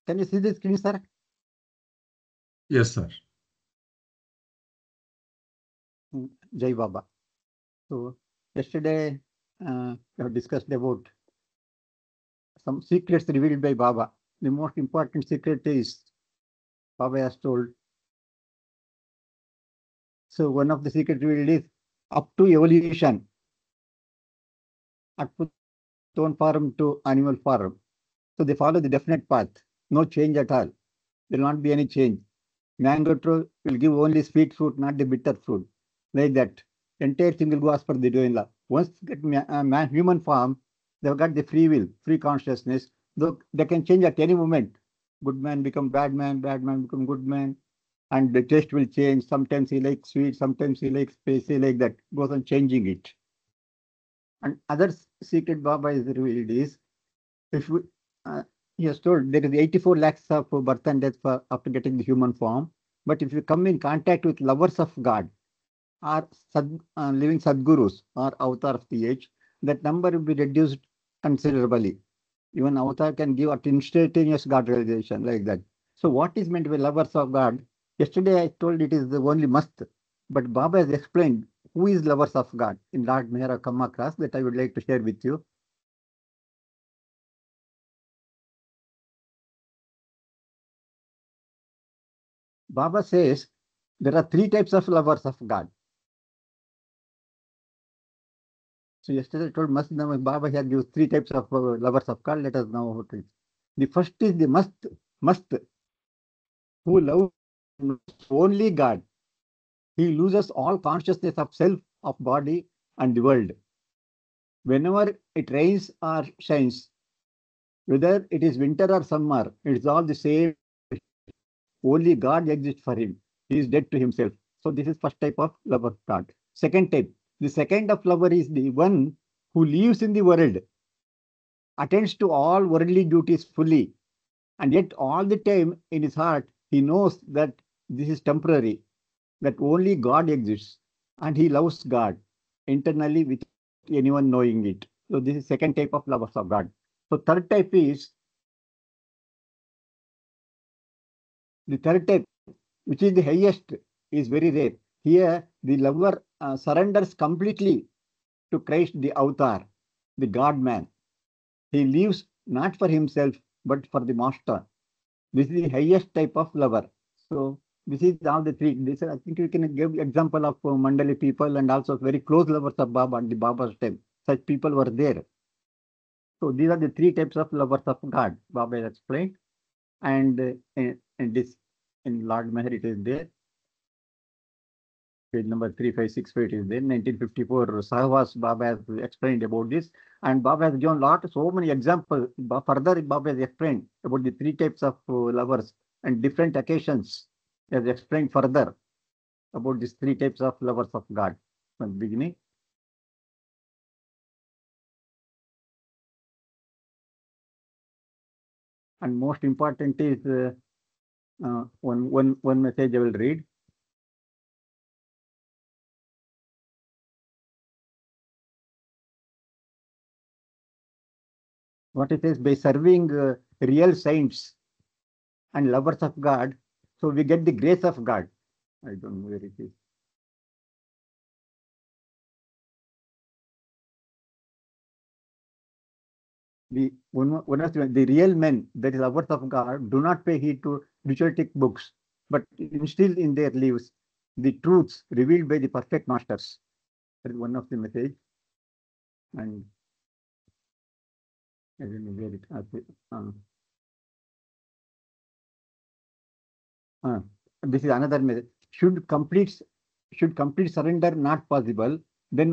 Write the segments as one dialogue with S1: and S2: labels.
S1: Can you see the screen, sir?
S2: Yes, sir.
S1: Jai Baba. So yesterday we have discussed about some secrets revealed by Baba. The most important secret is Baba has told. So one of the secrets revealed is up to evolution, Atput farm to animal farm. So they follow the definite path, no change at all. There will not be any change. Mango tree will give only sweet fruit, not the bitter fruit. Like that. Entire thing will go as per the divine law. Once get human form, they've got the free will, free consciousness. Though they can change at any moment. Good man become bad man become good man. And the taste will change. Sometimes he likes sweet, sometimes he likes spicy, like that. Goes on changing it. And other secret Baba is revealed is if we, uh, he has told there is 84 lakhs of birth and death for, after getting the human form. But if you come in contact with lovers of God or living Sadgurus or avatar of the age, that number will be reduced considerably. Even avatar can give at instantaneous God realization like that. So what is meant by lovers of God? Yesterday I told it is the only must, but Baba has explained who is lovers of God in Lord Mehra come across that I would like to share with you. Baba says there are three types of lovers of God. So yesterday I told must now Baba here gives three types of lovers of God. Let us know what it is. The first is the must who loves only God. He loses all consciousness of self, of body, and the world. Whenever it rains or shines, whether it is winter or summer, it's all the same. Only God exists for him. He is dead to himself. So this is first type of lover God. Second type. The second of lover is the one who lives in the world, attends to all worldly duties fully, and yet all the time in his heart he knows that this is temporary, that only God exists, and he loves God internally without anyone knowing it. So this is second type of lovers of God. So third type is the third type, which is the highest, is very rare. Here the lover surrenders completely to Christ the avatar, the God man. He lives not for himself but for the master. This is the highest type of lover. So this is all the three. This I think we can give example of Mandali people and also very close lovers of Baba at the Baba's time. Such people were there. So these are the three types of lovers of God. Baba has explained, and in this in Lord Meher it is there. Page number 3568 is there. 1954 Sahwas Baba has explained about this, and Baba has given lot so many examples. Further, Baba has explained about the three types of lovers and different occasions. He has explained further about these three types of lovers of God from the beginning. And most important is one message I will read. What it is by serving real saints and lovers of God, so we get the grace of God. I don't know where it is. One of the real men, that is lovers of God, do not pay heed to ritualistic books, but instill in their lives the truths revealed by the perfect masters. That is one of the message. And I don't know where it uh, this is another message. Should complete surrender not possible, then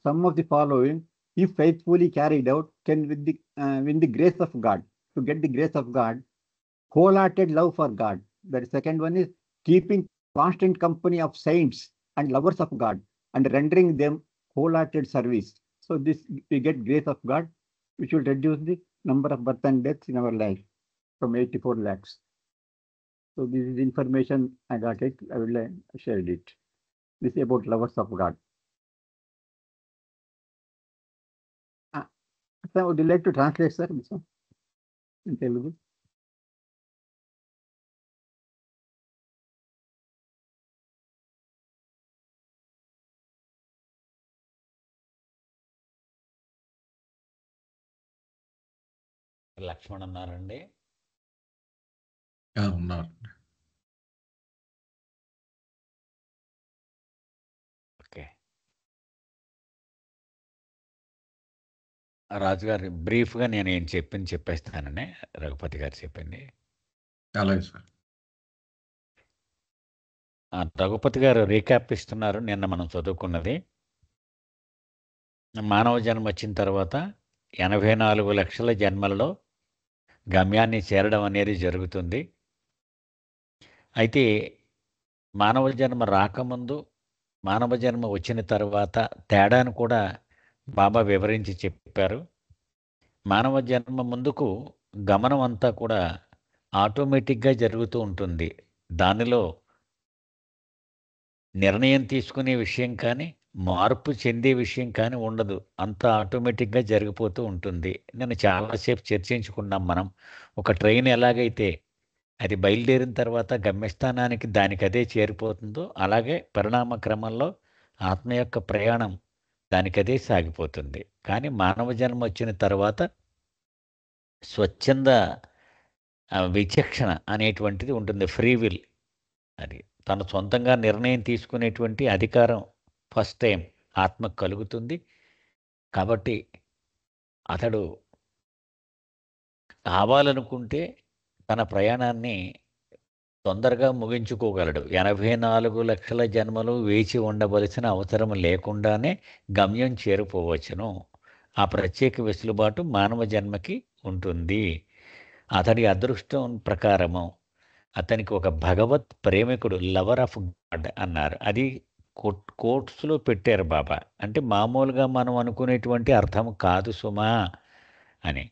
S1: some of the following, if faithfully carried out, can win the grace of God. To get the grace of God, wholehearted love for God. The second one is keeping constant company of saints and lovers of God and rendering them wholehearted service. So this we get grace of God, which will reduce the number of birth and deaths in our life from 84 lakhs. So this is information I got it. I will share it. This is about lovers of God. Uh, so would you like to translate, sir, this one in Telugu?
S3: Laxman ఉన్నారండి?
S2: ఉన్నారు.
S3: Okay. రాజుగారు బ్రీఫ్గా నేను ఏం చెప్పేస్తానని రఘుపతి గారు చెప్పింది.
S2: అలాగే sir.
S3: Raghupathi గారు రీక్యాప్ ఇస్తున్నారు నిన్న మనం చదువుకున్నది. మానవ జన్మ వచ్చిన తర్వాత 84 లక్షల జన్మలలో గమ్యాన్ని చేరడం అనేది జరుగుతుంది. అయితే మానవ జన్మ రాకముందు, మానవ జన్మ వచ్చిన తర్వాత తేడాను కూడా బాబా వివరించి చెప్పారు. మానవ జన్మ ముందుకు గమనం అంతా కూడా ఆటోమేటిక్గా జరుగుతూ ఉంటుంది. దానిలో నిర్ణయం తీసుకునే విషయం కానీ, మార్పు చెందే విషయం కానీ ఉండదు. అంతా ఆటోమేటిక్గా జరిగిపోతూ ఉంటుంది. నేను చాలాసేపు చర్చించుకున్నాం మనం. ఒక ట్రైన్ ఎలాగైతే అది బయలుదేరిన తర్వాత గమ్యస్థానానికి దానికదే చేరిపోతుందో, అలాగే పరిణామ క్రమంలో ఆత్మ యొక్క ప్రయాణం దానికదే సాగిపోతుంది. కానీ మానవ జన్మ వచ్చిన తర్వాత స్వచ్ఛంద విచక్షణ అనేటువంటిది ఉంటుంది. Free will. అది తను సొంతంగా నిర్ణయం తీసుకునేటువంటి అధికారం ఫస్ట్ టైం ఆత్మకు కలుగుతుంది. కాబట్టి అతడు కావాలనుకుంటే తన ప్రయాణాన్ని తొందరగా ముగించుకోగలడు. 84 లక్షల జన్మలు వేచి ఉండవలసిన అవసరం లేకుండానే గమ్యం చేరుకోవచ్చును. ఆ ప్రత్యేక వెసులుబాటు మానవ జన్మకి ఉంటుంది. అతడి అదృష్టం ప్రకారము అతనికి ఒక భగవత్ ప్రేమికుడు, లవర్ ఆఫ్ గాడ్ అన్నారు. అది కోట్స్లో పెట్టారు బాబా. అంటే మామూలుగా మనం అనుకునేటువంటి అర్థం కాదు సుమా అని.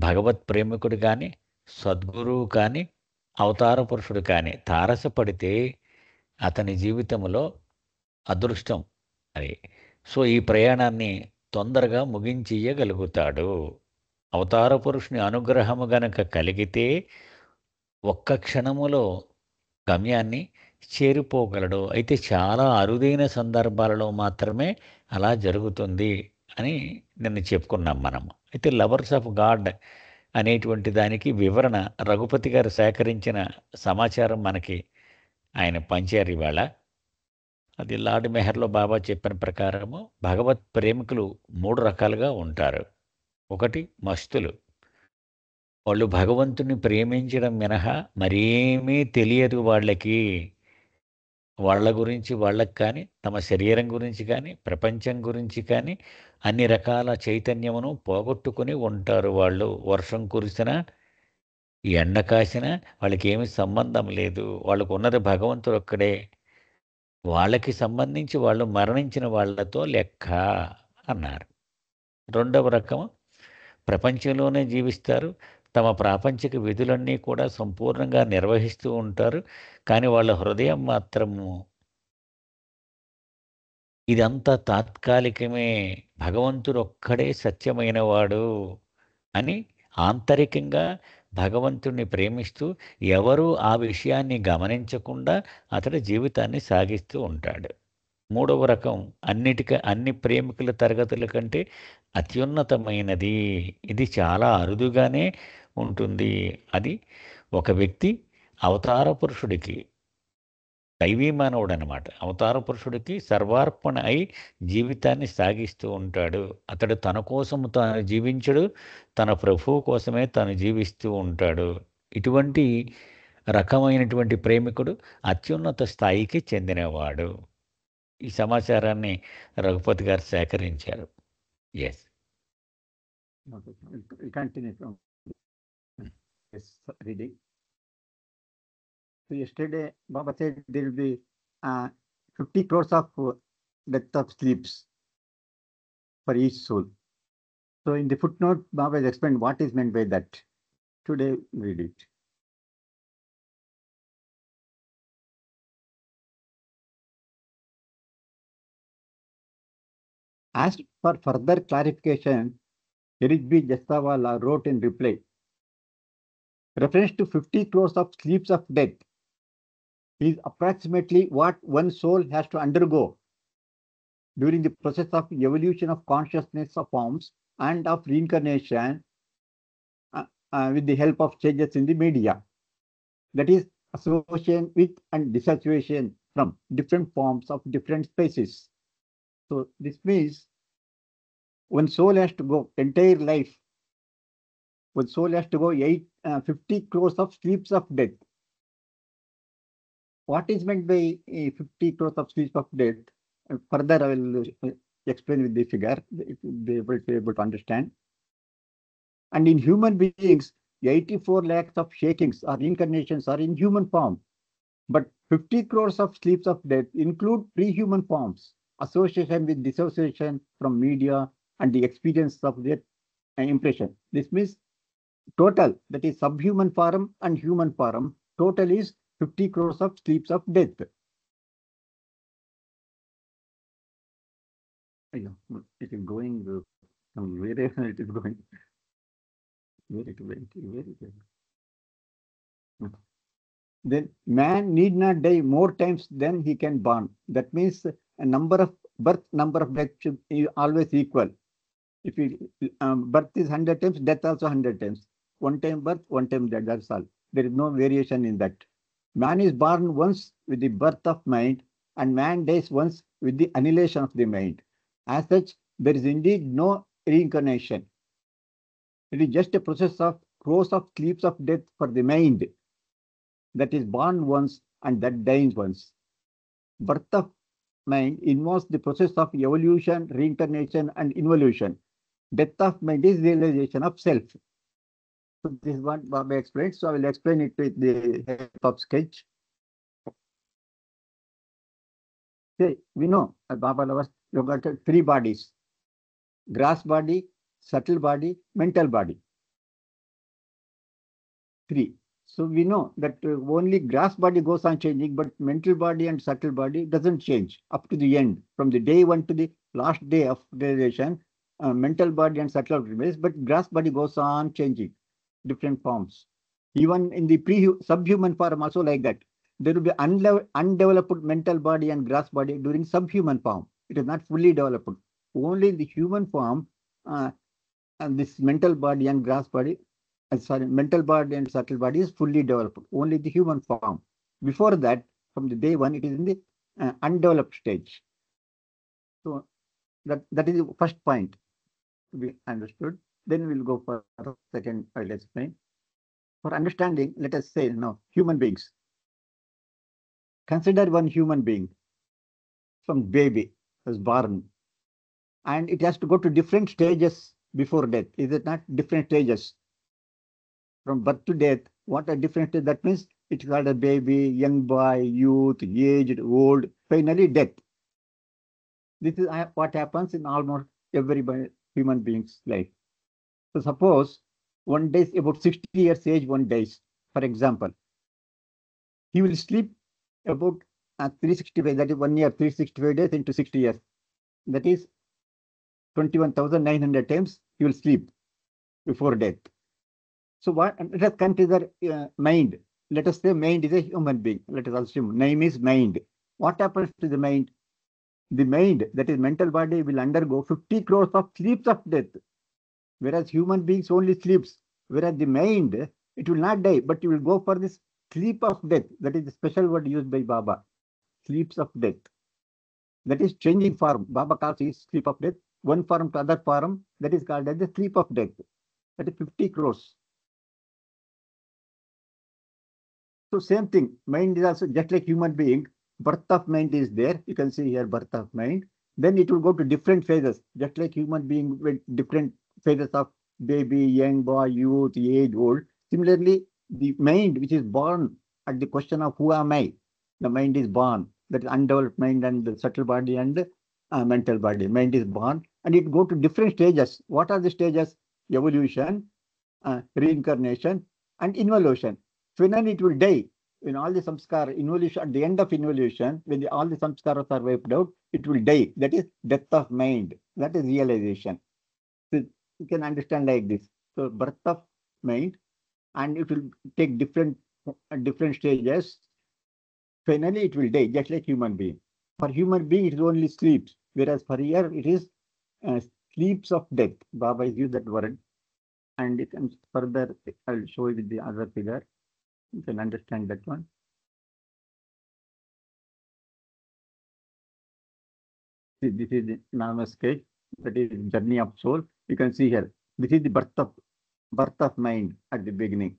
S3: భగవత్ ప్రేమికుడు కానీ, సద్గురువు కానీ, అవతార పురుషుడు కానీ తారసపడితే అతని జీవితంలో అదృష్టం అది. సో ఈ ప్రయాణాన్ని తొందరగా ముగించేయగలుగుతాడు. అవతార పురుషుని అనుగ్రహము గనక కలిగితే ఒక్క క్షణములో గమ్యాన్ని చేరిపోగలడు. అయితే చాలా అరుదైన సందర్భాలలో మాత్రమే అలా జరుగుతుంది అని నిన్న చెప్పుకున్నాం మనం. అయితే లవర్స్ ఆఫ్ గాడ్ అనేటువంటి దానికి వివరణ రఘుపతి గారు సేకరించిన సమాచారం మనకి ఆయన పంచారు ఇవాళ. అది లార్డ్ మెహర్లో బాబా చెప్పిన ప్రకారము భగవత్ ప్రేమికులు 3 రకాలుగా ఉంటారు. ఒకటి మస్తులు. వాళ్ళు భగవంతుని ప్రేమించడం మినహా మరేమీ తెలియదు వాళ్ళకి. వాళ్ళ గురించి వాళ్ళకి కానీ, తమ శరీరం గురించి కానీ, ప్రపంచం గురించి కానీ అన్ని రకాల చైతన్యమును పోగొట్టుకుని ఉంటారు వాళ్ళు. వర్షం కురిసినా, ఎండ కాసినా వాళ్ళకి ఏమీ సంబంధం లేదు. వాళ్ళకు ఉన్నది భగవంతుడు ఒక్కడే. వాళ్ళకి సంబంధించి వాళ్ళు మరణించిన వాళ్ళతో లెక్క అన్నారు. రెండవ రకం ప్రపంచంలోనే జీవిస్తారు. తమ ప్రాపంచిక విధులన్నీ కూడా సంపూర్ణంగా నిర్వహిస్తూ ఉంటారు. కానీ వాళ్ళ హృదయం మాత్రము ఇదంతా తాత్కాలికమే, భగవంతుడు ఒక్కడే సత్యమైనవాడు అని ఆంతరికంగా భగవంతుడిని ప్రేమిస్తూ ఎవరూ ఆ విషయాన్ని గమనించకుండా అతడి జీవితాన్ని సాగిస్తూ ఉంటాడు. మూడవ రకం అన్ని ప్రేమికుల తరగతుల కంటే అత్యున్నతమైనది. ఇది చాలా అరుదుగానే ఉంటుంది. అది ఒక వ్యక్తి అవతార పురుషుడికి, దైవీ మానవుడు అనమాట, అవతార పురుషుడికి సర్వార్పణ అయి జీవితాన్ని సాగిస్తూ ఉంటాడు. అతడు తన కోసం తాను జీవించడు, తన ప్రభువు కోసమే తాను జీవిస్తూ ఉంటాడు. ఇటువంటి రకమైనటువంటి ప్రేమికుడు అత్యున్నత స్థాయికి చెందినవాడు. ఈ సమాచారాన్ని రఘుపతి గారు సేకరించారు. Yes.
S1: Okay, we'll continue from this reading. So yesterday, Baba said there will be 50 crores of depth of sleeps for each soul. So in the footnote, Baba has explained what is meant by that. Today, read it. Asked for further clarification, Eric B. Jastavalla wrote in reply, reference to 50 crores of sleeps of death is approximately what one soul has to undergo during the process of evolution of consciousness of forms and of reincarnation with the help of changes in the media. That is association with and dissociation from different forms of different species. So this means one soul has to go entire life. One soul has to go 50 crores of sleeps of death. What is meant by 50 crores of sleeps of death? Further, I will explain with the figure. It will be able to understand. And in human beings, 84 lakhs of shakings or incarnations are in human form. But 50 crores of sleeps of death include pre-human forms, association with dissociation from media and the experience of their impression. This means total, that is subhuman form and human form, total is 50 crores of sleeps of death. It is going, where it is going. Very. Then man need not die more times than he can born. That means a number of death should be always equal. If birth is 100 times, death also 100 times. One time birth, one time death, that's all. There is no variation in that. Man is born once with the birth of mind, and man dies once with the annihilation of the mind. As such, there is indeed no reincarnation. It is just a process of crores of sleeps of death for the mind that is born once and that dies once. Birth of mind involves the process of evolution, reincarnation, and involution. Death of mind is realization of self. So this is what Baba explained. So I will explain it with the help of sketch. See, we know Baba was you got three bodies: grass body, subtle body, mental body. Three. So we know that only grass body goes on changing, but mental body and subtle body doesn't change up to the end. From the day one to the last day of realization, mental body and subtle remains, but grass body goes on changing, different forms. Even in the subhuman form also like that. There will be undeveloped mental body and grass body during subhuman form. It is not fully developed. Only the human form and this mental body and grass body, mental body and subtle body is fully developed. Only the human form. Before that, from the day one, it is in the undeveloped stage. So that is the first point to be understood. Then we'll go for second. I'll explain. For understanding, let us say now human beings. Consider one human being from baby was born, and it has to go to different stages before death. Is it not? Different stages from birth to death. What are different stages? That means it's called a baby, young boy, youth, aged, old, finally death. This is what happens in almost every human being's life. So suppose one dies about 60 years age, one dies, for example. He will sleep about 365, that is 1 year, 365 days into 60 years. That is 21,900 times he will sleep before death. So what? Let us consider mind. Let us say mind is a human being. Let us assume name is mind. What happens to the mind? The mind, that is mental body, will undergo 50 crores of sleeps of death. Whereas human beings only sleeps. Whereas the mind, it will not die, but it will go for this sleep of death. That is the special word used by Baba. Sleeps of death. That is changing form. Baba calls it sleep of death. One form to other form, that is called as the sleep of death. That is 50 crores. So same thing. Mind is also just like human being. Birth of mind is there. You can see here birth of mind. Then it will go to different phases, just like human being with different phases of baby, young boy, youth, age, old. Similarly, the mind which is born at the question of who am I, the mind is born. That is undeveloped mind and the subtle body and mental body. Mind is born and it go to different stages. What are the stages? Evolution, reincarnation, and involution. Finally, it will die. When all the samskara, involution, at the end of involution, when all the samskaras are wiped out, it will die. That is death of mind. That is realization. So you can understand like this. So birth of mind, and it will take different stages. Finally, it will die, just like human being. For human being, it is only sleeps, whereas for here it is sleeps of death. Baba has used that word. And you can further, I'll show you with the other figure. You can understand that one. This is the normal stage, that is journey of soul. You can see here, this is the birth of mind at the beginning.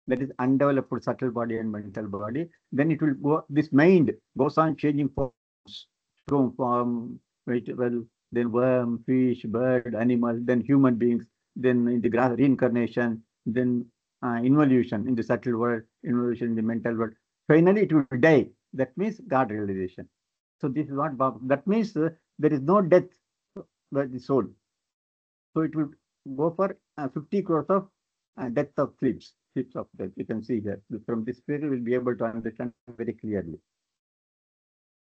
S1: That is undeveloped subtle body and mental body. Then it will go, this mind goes on changing forms, from vegetable, then worm, fish, bird, animal, then human beings, then in the reincarnation, then involution in the subtle world, involution in the mental world. Finally, it will die. That means God realization. So this is what that means there is no death by the soul. So it will go for 50 crores of death of sleeps of death. You can see here. From this figure, we'll be able to understand very clearly.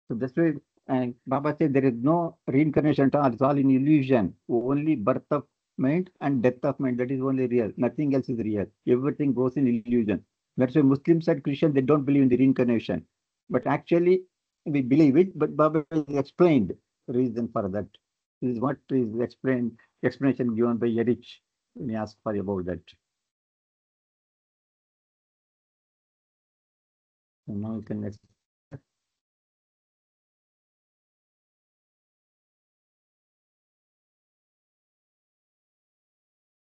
S1: So this way, and Baba said there is no reincarnation at all. It's all in illusion. Only birth of mind and death of mind. That is only real. Nothing else is real. Everything goes in illusion. That's why Muslims and Christians, they don't believe in the reincarnation. But actually, we believe it. But Baba explained the reason for that. This is what is explained. Explanation given by Erich when he asked for about that. So now you can next.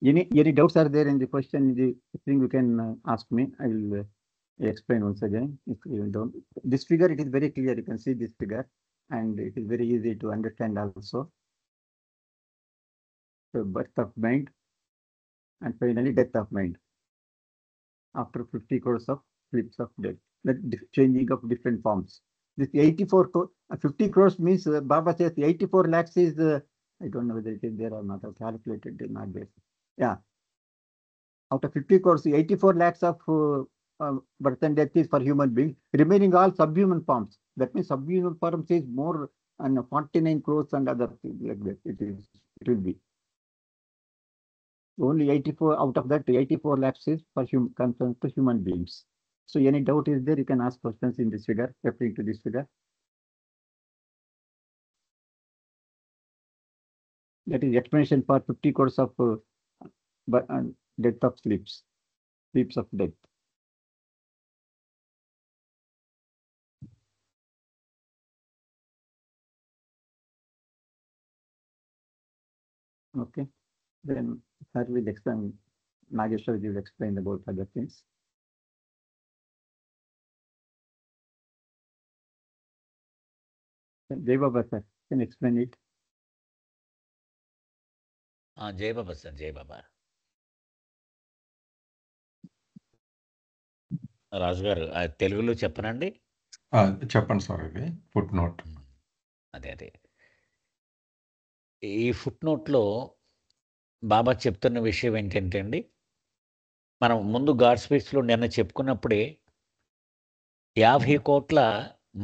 S1: Any doubts are there in the question? The thing you can ask me. I will explain once again. If you don't, this figure, it is very clear. You can see this figure, and it is very easy to understand also. So birth of mind, and finally death of mind. After 50 crores of sleeps of death, that changing of different forms. This 50 crores means Baba says 84 lakhs is. I don't know whether it is there or not. I've calculated it, not there. Yeah. Out of 50 crores, 84 lakhs of birth and death is for human beings. Remaining all subhuman forms. That means subhuman forms is more and 49 crores and other things like that. It will be. Only 84 out of that 84 lakhs is for concerned to human beings. So any doubt is there, you can ask questions in this figure, referring to this figure. That is explanation for 50 crores of death of sleeps of death. Okay, then that will explain. Nageshwar will explain about other things. Jai Baba sir, can explain it.
S3: జై Baba sir, జై బాబా. రాజు గారు తెలుగులో చెప్పనండి.
S2: చెప్పండి sir. ఇది foot note.
S3: అదే ఈ foot నోట్లో బాబా చెప్తున్న విషయం ఏంటంటే అండి, మనం ముందు గాడ్ స్పీచ్లో నిన్న చెప్పుకున్నప్పుడే 50 కోట్ల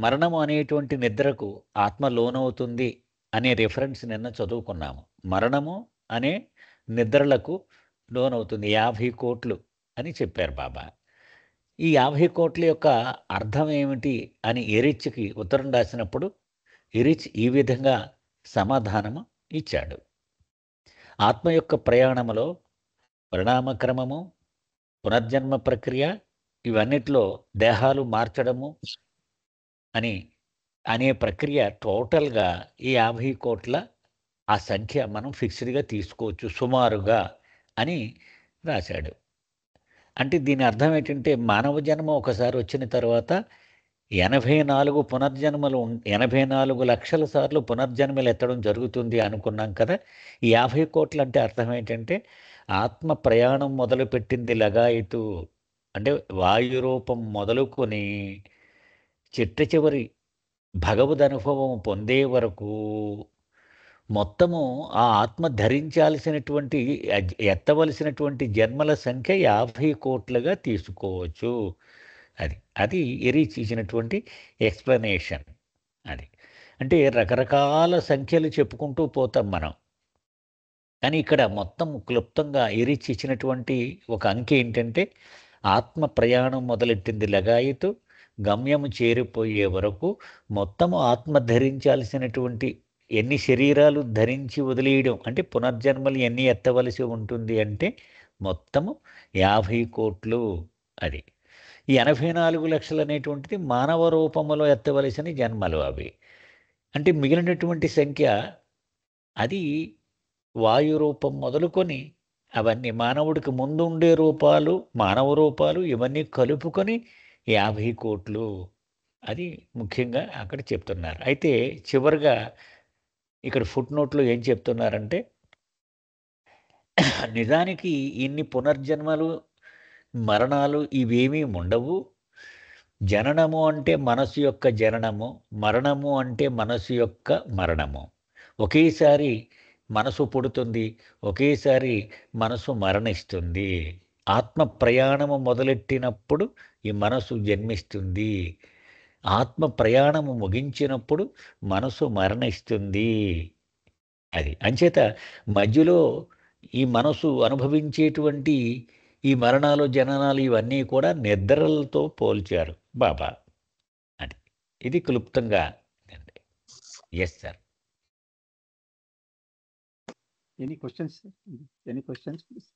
S3: మరణము అనేటువంటి నిద్రకు ఆత్మ లోనవుతుంది అనే రిఫరెన్స్ నిన్న చదువుకున్నాము. మరణము అనే నిద్రలకు లోనవుతుంది 50 కోట్లు అని చెప్పారు బాబా. ఈ 50 కోట్ల యొక్క అర్థం ఏమిటి అని ఎరిచ్కి ఉత్తరం రాసినప్పుడు ఎరిచ్ ఈ విధంగా సమాధానము ఇచ్చాడు. ఆత్మ యొక్క ప్రయాణములో పరిణామక్రమము, పునర్జన్మ ప్రక్రియ, ఇవన్నిట్లో దేహాలు మార్చడము అనే ప్రక్రియ టోటల్గా ఈ 50 కోట్ల ఆ సంఖ్య మనం ఫిక్స్డ్గా తీసుకోవచ్చు సుమారుగా అని రాశాడు. అంటే దీని అర్థం ఏంటంటే మానవ జన్మ ఒకసారి వచ్చిన తర్వాత 84 పునర్జన్మలు 84 లక్షల సార్లు పునర్జన్మలు ఎత్తడం జరుగుతుంది అనుకున్నాం కదా. ఈ 50 కోట్లు అంటే అర్థం ఏంటంటే ఆత్మ ప్రయాణం మొదలుపెట్టింది లగాయితూ అంటే వాయు రూపం మొదలుకొని చిట్ట చివరి భగవద్ అనుభవం పొందే వరకు మొత్తము ఆ ఆత్మ ధరించాల్సినటువంటి ఎత్తవలసినటువంటి జన్మల సంఖ్య 50 కోట్లుగా తీసుకోవచ్చు. అది ఎరిచ్ ఇచ్చినటువంటి ఎక్స్ప్లెనేషన్. అది అంటే రకరకాల సంఖ్యలు చెప్పుకుంటూ పోతాం మనం, కానీ ఇక్కడ మొత్తం క్లుప్తంగా ఎరిచ్ ఇచ్చినటువంటి ఒక అంకె ఏంటంటే ఆత్మ ప్రయాణం మొదలెట్టింది లగాయితూ గమ్యము చేరిపోయే వరకు మొత్తము ఆత్మ ధరించాల్సినటువంటి ఎన్ని శరీరాలు ధరించి వదిలేయడం అంటే పునర్జన్మలు ఎన్ని ఎత్తవలసి ఉంటుంది అంటే మొత్తము 50 కోట్లు. అది ఈ 84 లక్షలు అనేటువంటిది మానవ రూపములో ఎత్తవలసిన జన్మలు అవి. అంటే మిగిలినటువంటి సంఖ్య అది వాయు రూపం మొదలుకొని అవన్నీ మానవుడికి ముందు ఉండే రూపాలు, మానవ రూపాలు ఇవన్నీ కలుపుకొని 50 కోట్లు. అది ముఖ్యంగా అక్కడ చెప్తున్నారు. అయితే చివరిగా ఇక్కడ ఫుట్ నోట్లో ఏం చెప్తున్నారంటే నిజానికి ఇన్ని పునర్జన్మలు, మరణాలు ఇవేమీ ఉండవు. జననము అంటే మనసు యొక్క జననము, మరణము అంటే మనసు యొక్క మరణము. ఒకేసారి మనసు పుడుతుంది, ఒకేసారి మనసు మరణిస్తుంది. ఆత్మ ప్రయాణము మొదలెట్టినప్పుడు ఈ మనసు జన్మిస్తుంది, ఆత్మ ప్రయాణము ముగించినప్పుడు మనసు మరణిస్తుంది. అది అంచేత మధ్యలో ఈ మనసు అనుభవించేటువంటి ఈ మరణాలు, జననాలు ఇవన్నీ కూడా నిద్రలతో పోల్చారు బాబా. అది ఇది క్లుప్తంగా. Yes sir.
S1: Any questions? Any questions, please?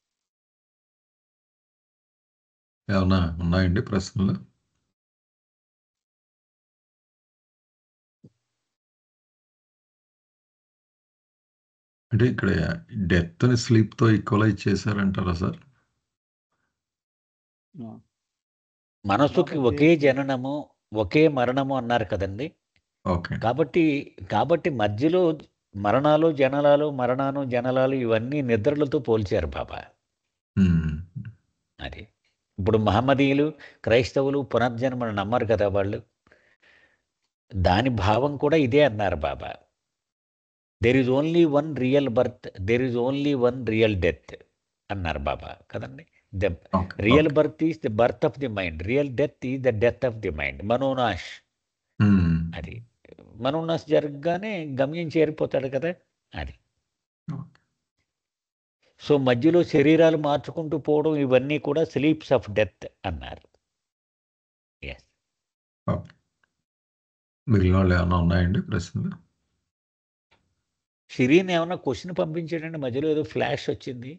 S2: ఏమన్నా ఉన్నాయండి ప్రశ్నలు? అంటే ఇక్కడ డెత్ ని స్లీప్ తో ఈక్వలైజ్ చేశారంటారా సార్?
S1: No.
S3: మనసుకి ఒకే జననము, ఒకే మరణము అన్నారు కదండి.
S2: ఓకే.
S3: కాబట్టి మధ్యలో మరణాలు, జననాలు, మరణాలు, జననాలు ఇవన్నీ నిద్రలతో పోల్చారు బాబా. అది ఇప్పుడు మహమ్మదీయులు, క్రైస్తవులు పునర్జన్మను నమ్మరు కదా వాళ్ళు. దాని భావం కూడా ఇదే అన్నారు Baba. There is only one real birth, there is only one real death అన్నారు బాబా కదండి. The real birth is the birth of the mind, real death is the death of the mind. మనోనాష్. అది మనోనాష్ జరగగానే గమ్యం చేరిపోతాడు కదా. అది సో మధ్యలో శరీరాలు మార్చుకుంటూ పోవడం ఇవన్నీ కూడా స్లీప్స్ ఆఫ్ డెత్ అన్నారు. ఎస్.
S2: మిగిలిన వాళ్ళు ఏమైనా ఉన్నాయండి ప్రశ్నలు?
S3: షిరీన్ ఏమన్నా క్వశ్చన్ పంపించాడండి? మధ్యలో ఏదో ఫ్లాష్ వచ్చింది.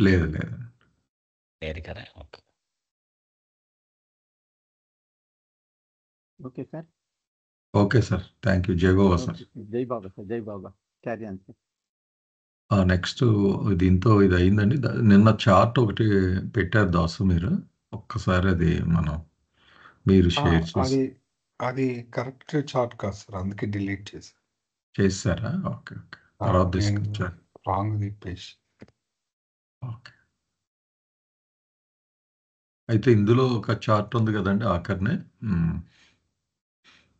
S2: లేదు
S3: లేదు కదా. Okay.
S1: Okay, sir.
S2: Okay sir, thank you. జై బాబా సార్.
S1: జై బాబా సార్. జై Baba. Carry on sir.
S2: Next దీంతో ఇది అయిందండి. నిన్న చార్ట్ ఒకటి పెట్టారు దాసు మీరు. ఒక్కసారి అది మీరు షేర్ చేసి.
S4: అది కరెక్ట్ చార్ట్ కాదు సార్, అందుకే డిలీట్
S2: చేశారా? ఓకే. తర్వాత తీసుకొచ్చారు.
S4: రాంగ్ తిప్పేసి.
S2: ఓకే. అయితే ఇందులో ఒక చార్ట్ ఉంది కదండి ఆఖరినే,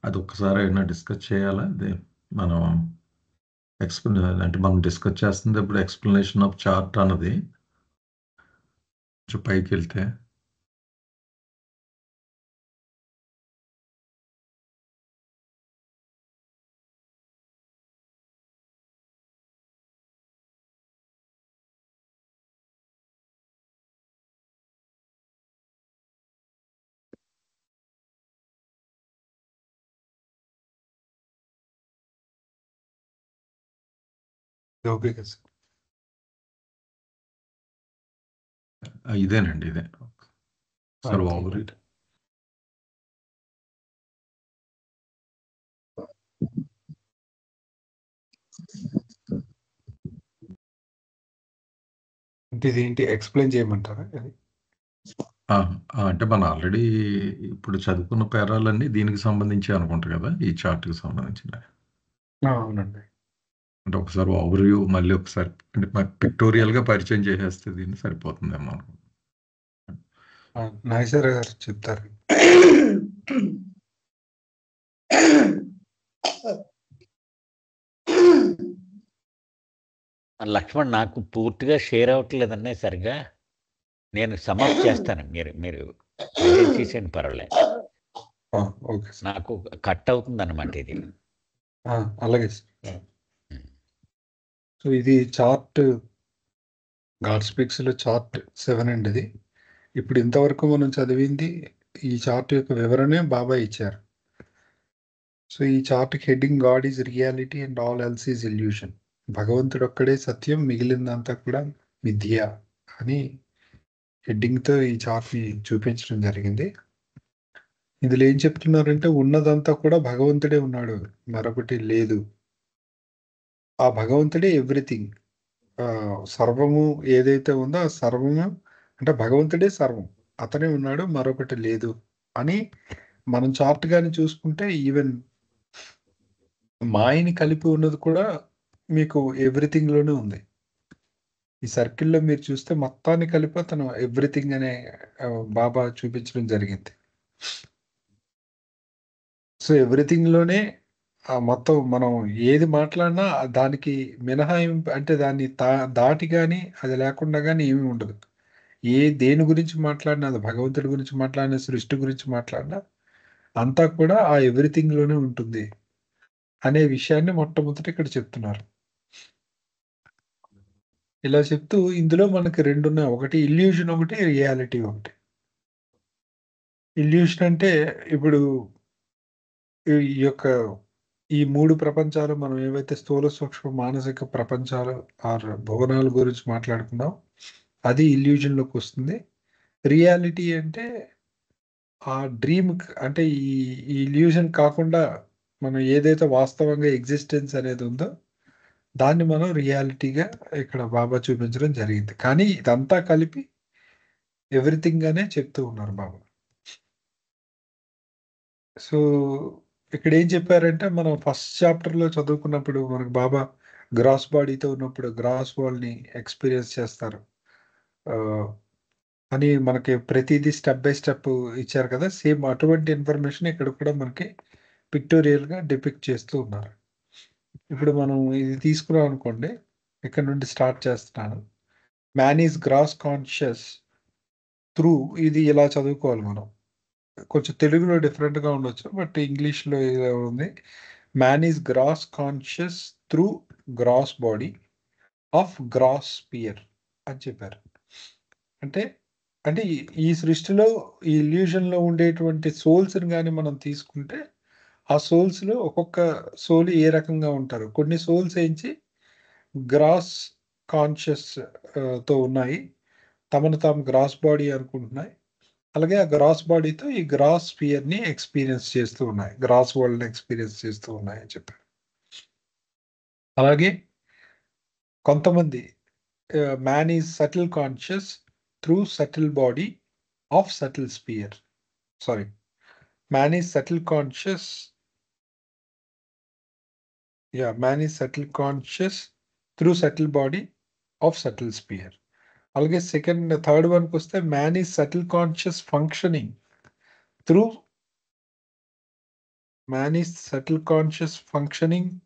S2: అది ఒక్కసారి అయినా డిస్కస్ చేయాలా? అదే మనం అంటే మనం డిస్కస్ చేస్తుంది ఇప్పుడు ఎక్స్ప్లెనేషన్ ఆఫ్ చార్ట్ అన్నది. కొంచెం పైకి వెళ్తే
S4: ఓకే కదా సార్.
S2: ఇదేనండి, ఇదే సార్. ఓవర్
S4: అంటే ఇదేంటి ఎక్స్ప్లెయిన్ చేయమంటారా?
S2: అంటే మనం ఆల్రెడీ ఇప్పుడు చదువుకున్న పేరాలన్నీ దీనికి సంబంధించి అనుకుంటా కదా, ఈ చార్ట్కి సంబంధించిన.
S4: అవునండి.
S2: అంటే ఒకసారి ఓవర్ వ్యూ మళ్ళీ ఒకసారి అంటే పిక్టోరియల్గా పరిచయం చేసేస్తే దీన్ని సరిపోతుందేమో.
S4: నాగేశ్వర గారు చెప్తారు.
S3: లక్ష్మణ్ నాకు పూర్తిగా షేర్ అవ్వట్లేదన్నే సరిగా. నేను సమాప్తి చేస్తాను, మీరు చేసేయండి, పర్వాలేదు.
S4: Okay sir.
S3: నాకు కట్ అవుతుంది అన్నమాట ఇది.
S4: అలాగే సార్. సో ఇది చార్ట్ గాడ్ స్పీక్స్లో చార్ట్ 7 అండి. ఇది ఇప్పుడు ఇంతవరకు మనం చదివింది ఈ చార్ట్ యొక్క వివరణే బాబా ఇచ్చారు. సో ఈ చార్ట్కి heading God is reality and all else is illusion. భగవంతుడు ఒక్కడే సత్యం, మిగిలిందంతా కూడా మిథ్య అని హెడ్డింగ్తో ఈ చార్ట్ని చూపించడం జరిగింది. ఇందులో ఏం చెప్తున్నారంటే ఉన్నదంతా కూడా భగవంతుడే ఉన్నాడు, మరొకటి లేదు. ఆ భగవంతుడే ఎవ్రీథింగ్. సర్వము ఏదైతే ఉందో ఆ సర్వము అంటే భగవంతుడే సర్వం, అతనే ఉన్నాడు, మరొకటి లేదు అని మనం చార్ట్ గాని చూసుకుంటే ఈవెన్ మాయని కలిపి ఉన్నది కూడా మీకు ఎవ్రీథింగ్ లోనే ఉంది. ఈ సర్కిల్లో మీరు చూస్తే మొత్తాన్ని కలిపి అతను ఎవ్రీథింగ్ అనే బాబా చూపించడం జరిగింది. సో ఎవ్రీథింగ్ లోనే మొత్తం మనం ఏది మాట్లాడినా దానికి మినహాయింపు అంటే దాన్ని దాటి కానీ అది లేకుండా కానీ ఏమీ ఉండదు. దేని గురించి మాట్లాడినా, అది భగవంతుడి గురించి మాట్లాడినా, సృష్టి గురించి మాట్లాడినా అంతా కూడా ఆ ఎవ్రీథింగ్ లోనే ఉంటుంది అనే విషయాన్ని మొట్టమొదటి ఇక్కడ చెప్తున్నారు. ఇలా చెప్తూ ఇందులో మనకి రెండు ఉన్నాయి, ఒకటి ఇల్యూషన్, ఒకటి రియాలిటీ. ఒకటి ఇల్యూషన్ అంటే ఇప్పుడు ఈ యొక్క ఈ మూడు ప్రపంచాలు మనం ఏవైతే స్థూల సూక్ష్మ మానసిక ప్రపంచాలు ఆర్ భువనాల గురించి మాట్లాడుకున్నాం, అది ఇల్యూజన్ లోకి వస్తుంది. రియాలిటీ అంటే ఆ డ్రీమ్ అంటే ఈ ఇల్యూజన్ కాకుండా మనం ఏదైతే వాస్తవంగా ఎగ్జిస్టెన్స్ అనేది ఉందో దాన్ని మనం రియాలిటీగా ఇక్కడ బాబా చూపించడం జరిగింది. కానీ ఇదంతా కలిపి ఎవ్రీథింగ్ అనే చెప్తూ ఉన్నారు బాబా. సో ఇక్కడ ఏం చెప్పారంటే మనం ఫస్ట్ చాప్టర్లో చదువుకున్నప్పుడు మనకు బాబా గ్రాస్ బాడీతో ఉన్నప్పుడు గ్రాస్ వరల్డ్ని ఎక్స్పీరియన్స్ చేస్తారు అని మనకి ప్రతిదీ స్టెప్ బై స్టెప్ ఇచ్చారు కదా. సేమ్ అటువంటి ఇన్ఫర్మేషన్ ఇక్కడ కూడా మనకి పిక్టోరియల్గా డిపిక్ట్ చేస్తూ ఉన్నారు. ఇప్పుడు మనం ఇది తీసుకున్నాం అనుకోండి, ఇక్కడ నుండి స్టార్ట్ చేస్తున్నాను. Man is gross conscious through, ఇది ఇలా చదువుకోవాలి మనం. కొంచెం తెలుగులో డిఫరెంట్గా ఉండొచ్చు, బట్ ఇంగ్లీష్లో ఇలా ఉంది. Man is gross conscious through gross body of gross sphere అని చెప్పారు. అంటే అంటే ఈ సృష్టిలో ఈ ఇల్యూజన్లో ఉండేటువంటి సోల్స్ని కానీ మనం తీసుకుంటే ఆ సోల్స్లో ఒక్కొక్క సోల్ ఏ రకంగా ఉంటారు. కొన్ని సోల్స్ ఏంచి గ్రాస్ కాన్షియస్ తో ఉన్నాయి, తమను తాము గ్రాస్ బాడీ అనుకుంటున్నాయి. అలాగే ఆ గ్రాస్ బాడీతో ఈ గ్రాస్ స్పియర్ని ఎక్స్పీరియన్స్ చేస్తూ ఉన్నాయి, గ్రాస్ వరల్డ్ని ఎక్స్పీరియన్స్ చేస్తూ ఉన్నాయి అని చెప్పారు. అలాగే కొంతమంది man is subtle conscious through subtle body of subtle sphere. Sorry, man is subtle conscious, man is subtle conscious through subtle body of subtle sphere. అలాగే థర్డ్ వన్కి వస్తే man is subtle conscious functioning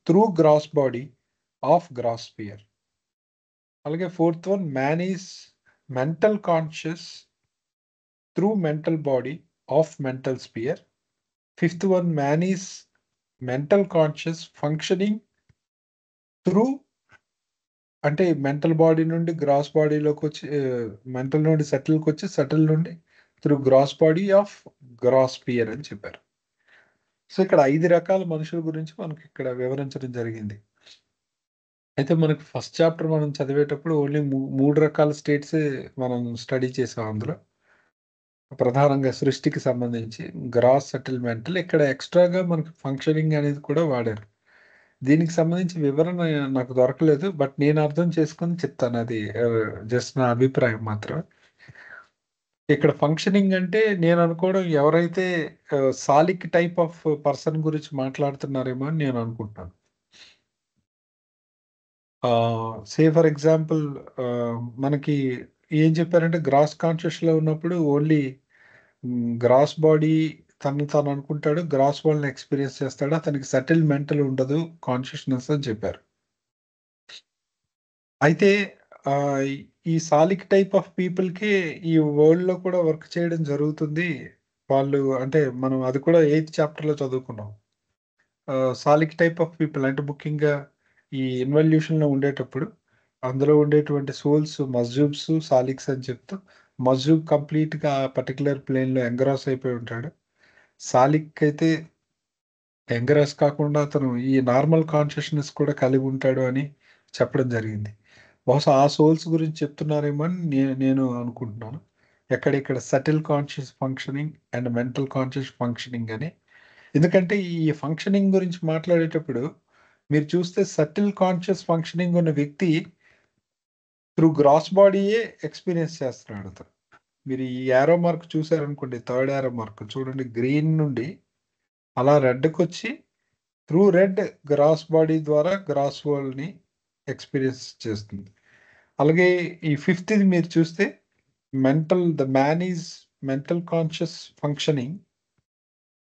S4: through gross body of gross sphere. అలాగే fourth one man is mental conscious through mental body of mental sphere. Fifth one man is mental conscious functioning through, అంటే mental body నుండి gross బాడీలోకి వచ్చి mental నుండి సెటిల్కి వచ్చి subtle నుండి through gross body of gross sphere అని చెప్పారు. సో ఇక్కడ 5 రకాల మనుషుల గురించి మనకి ఇక్కడ వివరించడం జరిగింది. అయితే మనకి ఫస్ట్ చాప్టర్ మనం చదివేటప్పుడు ఓన్లీ 3 రకాల స్టేట్స్ మనం స్టడీ చేసాం. అందులో ప్రధానంగా సృష్టికి సంబంధించి గ్రాస్, సెటిల్మెంటల్, ఇక్కడ ఎక్స్ట్రాగా మనకి ఫంక్షనింగ్ అనేది కూడా వాడారు. దీనికి సంబంధించి వివరణ నాకు దొరకలేదు, బట్ నేను అర్థం చేసుకొని చెప్తాను. అది జస్ట్ నా అభిప్రాయం మాత్రం. ఇక్కడ ఫంక్షనింగ్ అంటే నేను అనుకోవడం ఎవరైతే సాలిక్ టైప్ ఆఫ్ పర్సన్ గురించి మాట్లాడుతున్నారేమో అని నేను అనుకుంటున్నాను. సే ఫర్ ఎగ్జాంపుల్ మనకి ఏం చెప్పారంటే గ్రాస్ కాన్షియస్లో ఉన్నప్పుడు ఓన్లీ గ్రాస్ బాడీ తను అనుకుంటాడు, గ్రాస్ వరల్డ్ని ఎక్స్పీరియన్స్ చేస్తాడు, అతనికి సెటిల్ మెంటల్ ఉండదు, కాన్షియస్నెస్ అని చెప్పారు. అయితే ఈ సాలిక్ టైప్ ఆఫ్ పీపుల్కి ఈ వరల్డ్లో కూడా వర్క్ చేయడం జరుగుతుంది. వాళ్ళు అంటే మనం అది కూడా 8th చాప్టర్లో చదువుకున్నాం. సాలిక్ టైప్ ఆఫ్ పీపుల్ అంటే ముఖ్యంగా ఈ ఇన్వల్యూషన్లో ఉండేటప్పుడు అందులో ఉండేటువంటి సోల్స్ మజ్జూబ్స్, సాలిక్స్ అని చెప్తూ, మజ్జూబ్ కంప్లీట్గా ఆ పర్టికులర్ ప్లేన్లో ఎంగరాస్ అయిపోయి ఉంటాడు. సాలిక్ అయితే ఎంగరాస్ కాకుండా అతను ఈ నార్మల్ కాన్షియస్నెస్ కూడా కలిగి ఉంటాడు అని చెప్పడం జరిగింది. బహుశా ఆ సోల్స్ గురించి చెప్తున్నారేమో అని నేను అనుకుంటున్నాను. ఎక్కడిక్కడ subtle conscious functioning and mental conscious functioning అని. ఎందుకంటే ఈ ఫంక్షనింగ్ గురించి మాట్లాడేటప్పుడు మీరు చూస్తే సటిల్ కాన్షియస్ ఫంక్షనింగ్ ఉన్న వ్యక్తి త్రూ గ్రాస్ బాడీయే ఎక్స్పీరియన్స్ చేస్తున్నాడు అతను. మీరు ఈ యారో మార్క్ చూసారనుకోండి, థర్డ్ యారో మార్క్ చూడండి, గ్రీన్ నుండి అలా రెడ్కి వచ్చి త్రూ రెడ్ గ్రాస్ బాడీ ద్వారా గ్రాస్ వరల్డ్ని ఎక్స్పీరియన్స్ చేస్తుంది. అలాగే ఈ ఫిఫ్త్ది మీరు చూస్తే the man is mental conscious functioning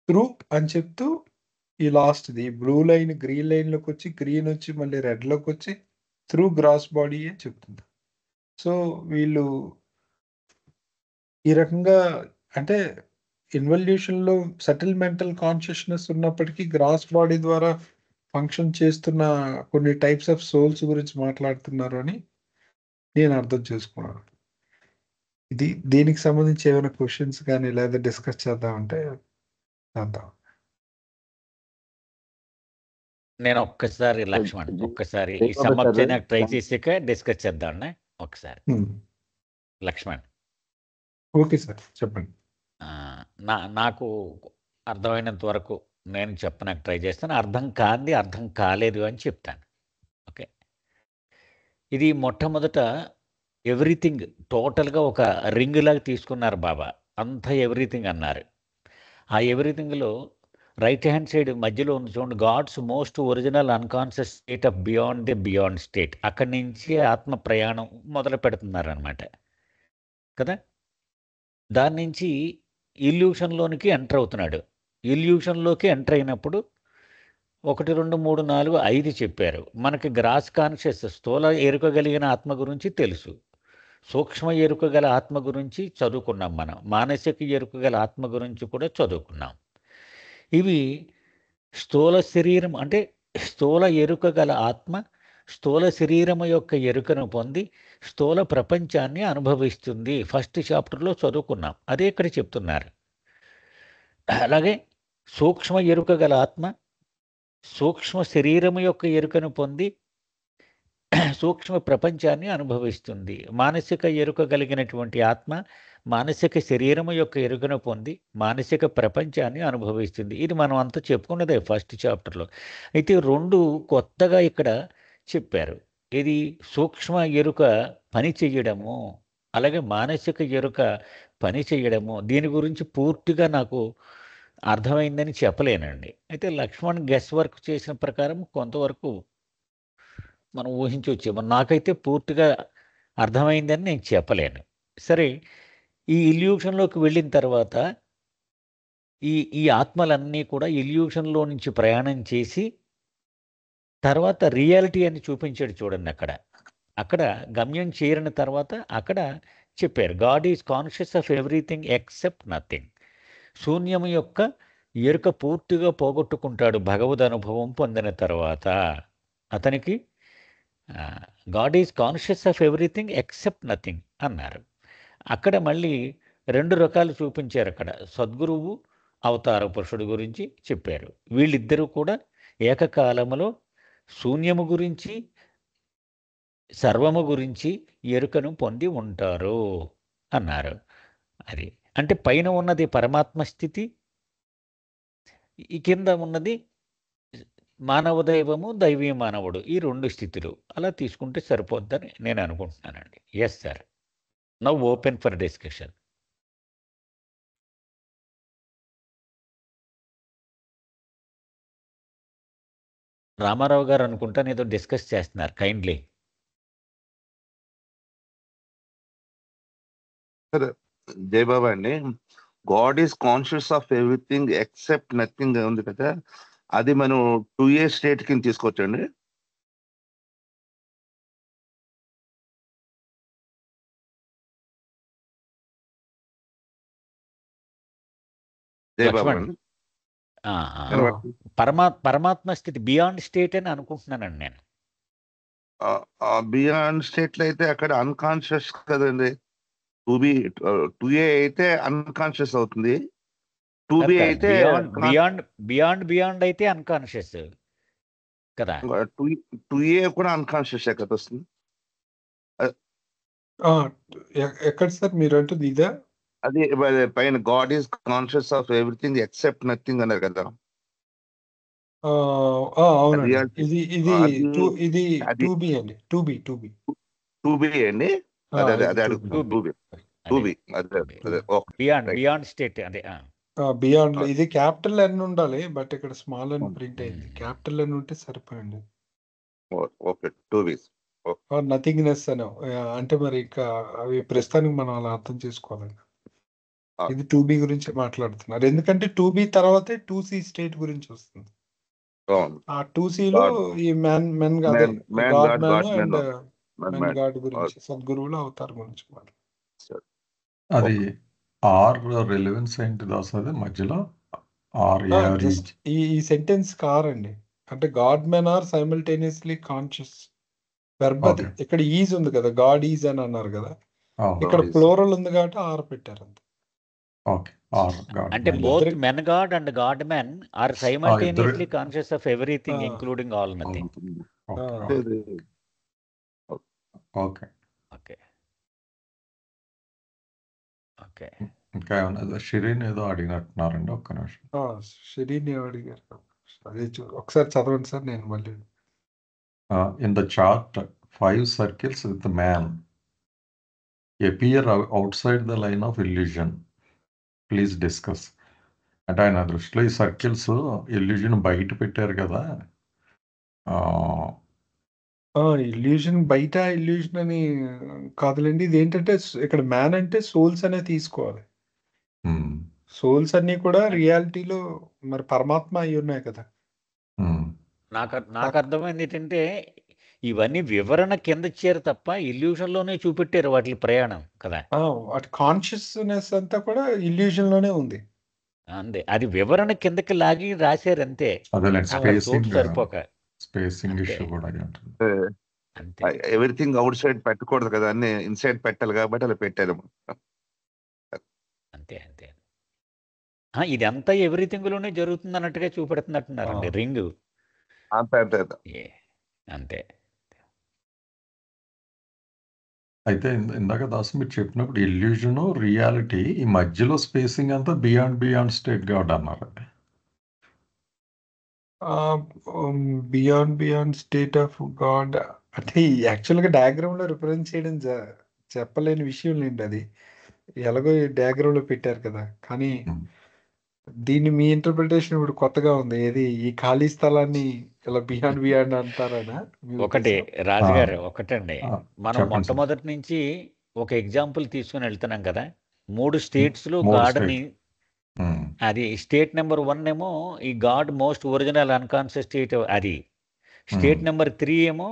S4: through అని చెప్తూ ఈ లాస్ట్ది బ్లూ లైన్ గ్రీన్ లైన్లోకి వచ్చి, గ్రీన్ వచ్చి మళ్ళీ రెడ్లోకి వచ్చి త్రూ గ్రాస్ బాడీయే చెప్తుంది. సో వీళ్ళు ఈ రకంగా అంటే ఇన్వల్యూషన్లో సటిల్ మెంటల్ కాన్షియస్నెస్ ఉన్నప్పటికీ గ్రాస్ బాడీ ద్వారా ఫంక్షన్ చేస్తున్న కొన్ని టైప్స్ ఆఫ్ సోల్స్ గురించి మాట్లాడుతున్నారు అని నేను అర్థం చేసుకున్నాను. దీనికి సంబంధించి ఏమైనా క్వశ్చన్స్ కానీ లేదా డిస్కస్ చేద్దామంటే చేద్దాం.
S3: నేను ఒక్కసారి లక్ష్మణ్ ఒక్కసారి ఈ సమ్మప్ చేయడానికి ట్రై చేసాక డిస్కస్ చేద్దాం ఒకసారి. లక్ష్మణ్
S4: ఓకే సార్, చెప్పండి.
S3: నాకు అర్థమైనంత వరకు నేను చెప్పడానికి ట్రై చేస్తాను. అర్థం కాంది అర్థం కాలేదు అని చెప్తాను. ఓకే, ఇది మొట్టమొదట ఎవ్రీథింగ్ టోటల్గా ఒక రింగ్ లాగా తీసుకున్నారు బాబా. అంతా ఎవ్రీథింగ్ అన్నారు. ఆ ఎవ్రీథింగ్లో రైట్ హ్యాండ్ సైడ్ మధ్యలో ఉంది చూడండి, God's most original unconscious state of beyond the beyond state. అక్కడి నుంచి ఆత్మ ప్రయాణం మొదలు పెడుతున్నారు అనమాట కదా. దాని నుంచి ఇల్యూషన్లోనికి ఎంటర్ అవుతున్నాడు. ఇల్యూషన్లోకి ఎంటర్ అయినప్పుడు 1, 2, 3, 4, 5 చెప్పారు. మనకి గ్రాస్ కాన్షియస్ స్థూల ఎరుకగలిగిన ఆత్మ గురించి తెలుసు. సూక్ష్మ ఎరుకగల ఆత్మ గురించి చదువుకున్నాం మనం. మానసిక ఎరుకగల ఆత్మ గురించి కూడా చదువుకున్నాం. ఇవి స్థూల శరీరం అంటే స్థూల ఎరుకగల ఆత్మ స్థూల శరీరము యొక్క ఎరుకను పొంది స్థూల ప్రపంచాన్ని అనుభవిస్తుంది. ఫస్ట్ చాప్టర్లో చదువుకున్నాం, అదే ఇక్కడ చెప్తున్నారు. అలాగే సూక్ష్మ ఎరుక గల ఆత్మ సూక్ష్మ శరీరము యొక్క ఎరుకను పొంది సూక్ష్మ ప్రపంచాన్ని అనుభవిస్తుంది. మానసిక ఎరుక కలిగినటువంటి ఆత్మ మానసిక శరీరము యొక్క ఎరుకను పొంది మానసిక ప్రపంచాన్ని అనుభవిస్తుంది. ఇది మనం అంతా చెప్పుకున్నదే ఫస్ట్ చాప్టర్లో. అయితే 2 కొత్తగా ఇక్కడ చెప్పారు. ఇది సూక్ష్మ ఎరుక పని చెయ్యడము, అలాగే మానసిక ఎరుక పని చెయ్యడము. దీని గురించి పూర్తిగా నాకు అర్థమైందని చెప్పలేనండి. అయితే లక్ష్మణ్ గెస్ వర్క్ చేసిన ప్రకారం కొంతవరకు మనం ఊహించవచ్చు. నాకైతే పూర్తిగా అర్థమైందని నేను చెప్పలేను. సరే, ఈ ఇల్యూషన్లోకి వెళ్ళిన తర్వాత ఈ ఆత్మలన్నీ కూడా ఇల్యూషన్లో నుంచి ప్రయాణం చేసి తర్వాత రియాలిటీ అని చూపించాడు చూడండి. అక్కడ గమ్యం చేరిన తర్వాత అక్కడ చెప్పారు, God is conscious of everything except nothing. శూన్యము యొక్క ఎరుక పూర్తిగా పోగొట్టుకుంటాడు భగవద్ అనుభవం పొందిన తర్వాత. అతనికి God is conscious of everything except nothing అన్నారు. అక్కడ మళ్ళీ 2 రకాలు చూపించారు. అక్కడ సద్గురువు అవతార పురుషుడు గురించి చెప్పారు. వీళ్ళిద్దరూ కూడా ఏకకాలములో శూన్యము గురించి సర్వము గురించి ఎరుకను పొంది ఉంటారు అన్నారు. అది అంటే పైన ఉన్నది పరమాత్మ స్థితి, ఈ కింద ఉన్నది మానవ దైవము దైవీ మానవుడు, ఈ 2 స్థితులు. అలా తీసుకుంటే సరిపోద్దని నేను అనుకుంటున్నానండి. Yes sir, now open for discussion. Ramarao గారు అనుకుంటాను ఏదో డిస్కస్ చేస్తున్నారు. కైండ్లీ.
S5: జయబాబా అండి, God is conscious of everything except nothing ఉంది కదా, అది మనం 2A స్టేట్ కింద తీసుకోవచ్చండి. జయబాబా అండి,
S3: పరమాత్మ స్థితి బియాండ్ స్టేట్ అని అనుకుంటున్నానండి నేను.
S5: బియాండ్ స్టేట్ లో అయితే అక్కడ అన్కాన్షియస్ కదండి. 2A అయితే అన్కాన్షియస్ అవుతుంది. 2B అయితే
S3: బియాండ్ అయితే అన్కాన్షియస్ కదా.
S5: 2A కూడా అన్కాన్షియస్ కదా వస్తుంది.
S4: ఎక్కడ సార్ మీరు అంటుంది ఇదా?
S5: అది పైన God is conscious of everything except nothing అన్నారు కదా.
S4: అవునండి.
S5: Reality.
S4: ఇది ఇది
S5: అది
S4: 2B అండి. 2B
S5: 2B అండి. అదే
S4: ఇది
S5: అదే
S4: 2B.
S5: అడుగుతున్నాం.
S3: 2B
S5: 2B
S3: అదే
S5: అదే అదే ఓకే రైట్.
S3: బియాండ్ స్టేట్ అదే
S4: బియాండ్ ఇది క్యాపిటల్ ఎన్ ఉండాలి, బట్ ఇక్కడ స్మాల్ అని ప్రింట్ అయింది. క్యాపిటల్ ఎన్ ఉంటే సరిపోయింది.
S5: Okay 2B.
S4: నథింగ్నెస్ అని అంటే మరి ఇంకా అవి ప్రస్తుతానికి మనం అలా అర్థం చేసుకోవాలండి. ఇది 2B గురించి మాట్లాడుతున్నారు, ఎందుకంటే 2B తర్వాతే 2C స్టేట్ గురించి వస్తుంది. ఆ 2Cలో ఈ మెన్ అదే God man and men God గురించి, సద్గురువుల అవతారం గురించి మాట్లాడుతున్నారు.
S2: అది ఆర్ రిలవెన్స్ ఏంటి దాస్? అది మధ్యలో ఆర్ ఏఆర్
S4: జస్ట్ ఈ సెంటెన్స్ కారండి, అంటే God men are simultaneously conscious verb. అది
S2: ఓకే
S4: ఇక్కడ ఈజ్ ఉంది కదా, గాడ్ ఈజ్ అని అన్నారు కదా,
S2: అవును
S4: ఇక్కడ
S5: God is.
S4: ప్లోరల్ ఉంది కాబట్టి ఆర్ పెట్టారు అంతే.
S2: ఓకే ఆర్ గాడ్
S3: అంటే
S2: మ్యాన్.
S3: బోత్
S4: ఇద్దరికి
S3: men God and God men are
S2: ఇద్దరు
S3: simultaneously conscious of everything
S4: ah,
S3: including all nothing.
S2: Okay
S4: ah,
S2: okay
S5: ఇది
S2: ఓకే.
S3: ఓకే ఓకే
S2: ఇంకా ఏమన్నా షిరీన్ ఏదో అడిగినట్టున్నారండి, ఒక్క నిమిషం.
S4: షిరీన్ అడిగారు, అదే ఒకసారి చదవండి సార్, నేను మళ్ళీ.
S2: In the chart 5 circles with the man appear outside the line of illusion. Please discuss. అంటే ఆయన దృష్టిలో ఈ సర్కిల్స్ ఇల్యూజన్ బయట పెట్టారు కదా.
S4: ఇల్యూషన్ బయట ఇల్యూషన్ అని కాదులేండి, ఇది ఏంటంటే ఇక్కడ మ్యాన్ అంటే సోల్స్ అనే తీసుకోవాలి. సోల్స్ అన్ని కూడా రియాలిటీలో మరి పరమాత్మ అయి ఉన్నాయి కదా.
S3: నాకు అర్థమైంది ఏంటంటే ఇవన్నీ వివరణ కింద ఇచ్చారు తప్ప illusion లోనే చూపెట్టారు వాటి ప్రయాణం కదా.
S4: వాటి కాన్షియస్నెస్ అంతా కూడా ఇల్యూషన్ లోనే ఉంది.
S3: అంతే, అది వివరణ కిందకి లాగి రాశారు అంతే,
S2: అదేలేండి,
S3: అక్కడ చోటు
S2: స్పేసింగ్
S3: సరిపోక.
S2: స్పేసింగ్
S3: అంతే
S2: ఇష్యూ కూడా ఉంటుంది.
S3: అంతే
S5: ఎవ్రీథింగ్ అవుట్ సైడ్ పెట్టకూడదు కదా, అన్ని ఇన్సైడ్ పెట్టాలి కాబట్టి అలా పెట్టారు.
S3: అంతే అంతే ఇదంతా ఎవ్రీథింగ్ లోనే జరుగుతుంది అన్నట్టుగా చూపెడుతున్నట్టున్నారండి రింగ్.
S5: అంతే అంతే అంతే.
S3: అంతే
S2: అయితే ఇందాక దాసు మీరు చెప్పినప్పుడు ఇల్యూజన్ రియాలిటీ ఈ మధ్యలో స్పేసింగ్ అంతా బియాండ్ స్టేట్ గాడ్ అన్నారు.
S4: బియాండ్ స్టేట్ ఆఫ్ గాడ్ అంటే యాక్చువల్గా డయాగ్రామ్ లో రిప్రజెంట్ చేయడం చెప్పలేని విషయం లేండి. అది ఎలాగో డయాగ్రామ్ లో పెట్టారు కదా, కానీ దీన్ని మీ ఇంటర్ప్రిటేషన్ ఇప్పుడు కొత్తగా ఉంది. ఏది ఈ ఖాళీ స్థలాన్ని ఇలా బియాండ్ అంటారనా?
S3: ఒకటి రాజుగారు ఒకటండి, మనం
S2: చెప్పండి సార్.
S3: మొట్టమొదటి నుంచి ఒక ఎగ్జాంపుల్ తీసుకుని వెళ్తున్నాం కదా. 3 స్టేట్స్లో
S2: 3
S3: గాడ్ని, అది స్టేట్ నెంబర్ 1 ఏమో ఈ God most original unconscious state, అది స్టేట్ నెంబర్ 3 ఏమో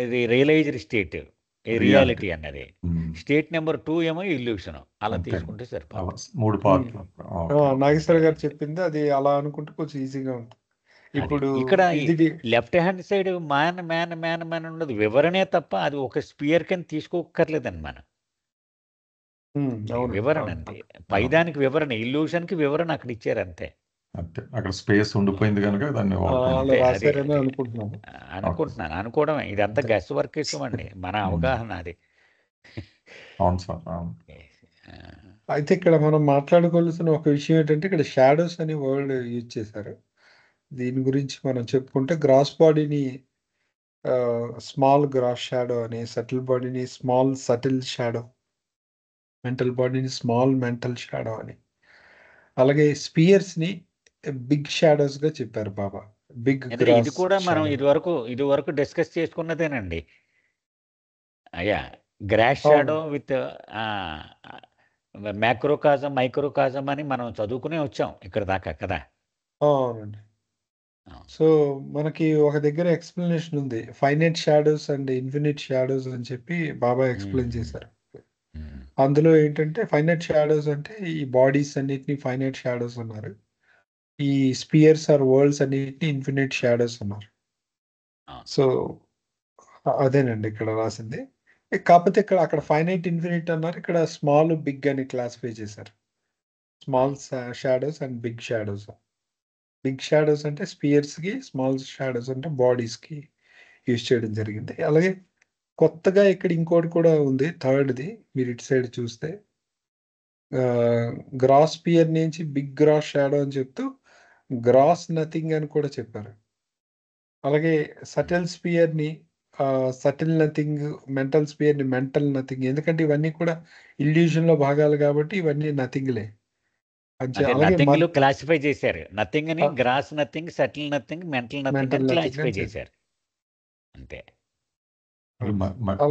S3: ఇది రియలైజ్డ్ స్టేట్ రియాలిటీ అన్నది, స్టేట్ నెంబర్ 2 ఏమో ఇల్యూషన్. అలా
S2: అంతే.
S3: తీసుకుంటే సరిపోతుంది.
S2: 3 పార్ట్లు.
S4: నాగేశ్వర గారు చెప్పింది అది అలా అనుకుంటే కొంచెం ఈజీగా ఉంటుంది. ఇప్పుడు
S3: ఇక్కడ
S4: ఇది
S3: left hand side man man man man ఉన్నది వివరణే తప్ప అది ఒక స్పియర్ కింద తీసుకోకర్లేదండి మనం.
S4: అవును,
S3: వివరణ
S4: అవును.
S3: అంతే, పైదానికి వివరణ, ఇల్యూషన్ కి వివరణ అక్కడ ఇచ్చారు అంతే.
S2: అంతే, అక్కడ స్పేస్ ఉండిపోయింది కనుక దాన్ని
S4: అలా
S2: వాడుకున్నాం.
S3: అంతే, అది
S4: రాశారని
S3: అది
S4: అనుకుంటున్నాను.
S3: అనుకోవడమే, ఇదంతా
S4: అంతే.
S3: గెస్ వర్క్ ఇస్తామండి, మన అవగాహన అది.
S2: అవును సార్, అవును.
S3: ఆ,
S4: అయితే ఇక్కడ మనం మాట్లాడుకోవాల్సిన ఒక విషయం ఏంటంటే ఇక్కడ షాడోస్ అనే వర్డ్ యూజ్ చేశారు. దీని గురించి మనం చెప్పుకుంటే గ్రాస్ బాడీని స్మాల్ గ్రాస్ షాడో అని, సటిల్ బాడీని స్మాల్ సటిల్ షాడో, మెంటల్ బాడీని స్మాల్ మెంటల్ షాడో అని, అలాగే స్పియర్స్ ని బిగ్ షాడోస్ గా చెప్పారు బాబా. బిగ్
S3: ఎందుకంటే ఇది
S4: గ్రాస్
S3: కూడా మనం
S4: షాడో.
S3: ఇదివరకు డిస్కస్ చేసుకున్నదేనండి. అయ్యా, గ్రాస్
S4: అవును.
S3: షాడో విత్ మ్యాక్రోకాజం మైక్రోకాజం అని మనం చదువుకునే వచ్చాం ఇక్కడ దాకా కదా.
S4: అవునండి. సో మనకి ఒక దగ్గర ఎక్స్ప్లెనేషన్ ఉంది, finite shadows and infinite shadows అని చెప్పి బాబా ఎక్స్ప్లెయిన్ చేశారు. అందులో ఏంటంటే ఫైనైట్ షాడోస్ అంటే ఈ బాడీస్ అన్నిటిని ఫైనైట్ షాడోస్ అన్నారు, ఈ స్పియర్స్ ఆర్ వరల్డ్స్ అన్నిటిని ఇన్ఫినిట్ షాడోస్ అన్నారు. సో అదేనండి ఇక్కడ రాసింది. కాకపోతే అక్కడ ఫైనైట్ ఇన్ఫినిట్ అన్నారు, ఇక్కడ స్మాల్ బిగ్ అని క్లాసిఫై చేశారు. Small shadows and big shadows. Big shadows అంటే స్పియర్స్ కి, స్మాల్ షాడోస్ అంటే బాడీస్ కి యూజ్ చేయడం జరిగింది. అలాగే కొత్తగా ఇక్కడ ఇంకోటి కూడా ఉంది, థర్డ్ది. మీరు ఇటు సైడ్ చూస్తే గ్రాస్ పియర్ నుంచి బిగ్ గ్రాస్ షాడో అని చెప్తూ గ్రాస్ నథింగ్ అని కూడా చెప్పారు. అలాగే సటిల్ స్పియర్ని సటిల్ నథింగ్, మెంటల్ స్పియర్ని మెంటల్ నథింగ్. ఎందుకంటే ఇవన్నీ కూడా ఇల్యూజన్లో భాగాలు కాబట్టి ఇవన్నీ నథింగ్లే. అలాగే
S3: నథింగ్ క్లాసిఫై చేశారు. నథింగ్ ని
S4: ఆ.
S3: Gross nothing, subtle nothing, mental nothing
S4: Mental
S3: అని
S4: nothing
S3: క్లాసిఫై
S4: అని
S3: చేశారు అంతే.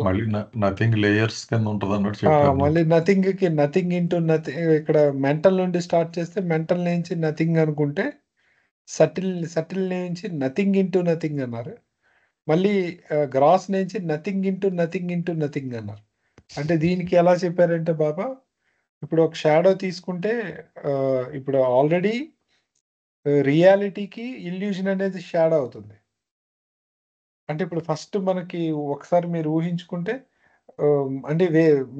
S2: మళ్ళీ నథింగ్ లేయర్స్ కింద ఉంటుంది అన్నట్టు చెప్పారు.
S4: మళ్ళీ నథింగ్ ఇంటూ నథింగ్. ఇక్కడ మెంటల్ నుండి స్టార్ట్ చేస్తే మెంటల్ నుంచి నథింగ్ అనుకుంటే, సటిల్ నుంచి నథింగ్ ఇంటూ నథింగ్ అన్నారు. మళ్ళీ గ్రాస్ నుంచి నథింగ్ ఇంటూ నథింగ్ అన్నారు. అంటే దీనికి ఎలా చెప్పారంటే బాబా, ఇప్పుడు ఒక షాడో తీసుకుంటే ఇప్పుడు ఆల్రెడీ రియాలిటీకి ఇల్యూజన్ అనేది షాడో అవుతుంది. అంటే ఇప్పుడు ఫస్ట్ మనకి ఒకసారి మీరు ఊహించుకుంటే అంటే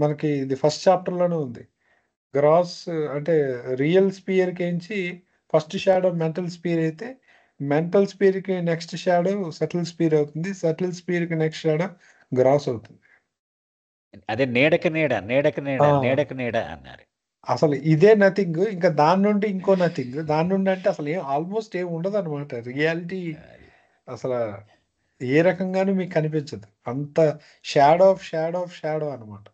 S4: మనకి ఇది ఫస్ట్ చాప్టర్లోనే ఉంది. గ్రాస్ అంటే రియల్ స్పియర్కి నుంచి ఫస్ట్ షాడో మెంటల్ స్పియర్ అయితే, మెంటల్ స్పియర్కి నెక్స్ట్ షాడో సటిల్ స్పియర్ అవుతుంది, సటిల్ స్పియర్కి నెక్స్ట్ షాడో గ్రాస్ అవుతుంది.
S3: అదే నీడకి నీడ, నీడకి నీడ,
S4: ఆ.
S3: నీడకి నీడ అన్నారు.
S4: అసలు ఇదే నథింగ్, ఇంకా దాని నుండి ఇంకో నథింగ్, దాని నుండి అంటే అసలు ఆల్మోస్ట్ ఏం ఉండదు అనమాట. రియాలిటీ అసలు ఏ రకంగానూ మీకు కనిపించదు. అంత షాడో ఆఫ్ షాడో అనమాట.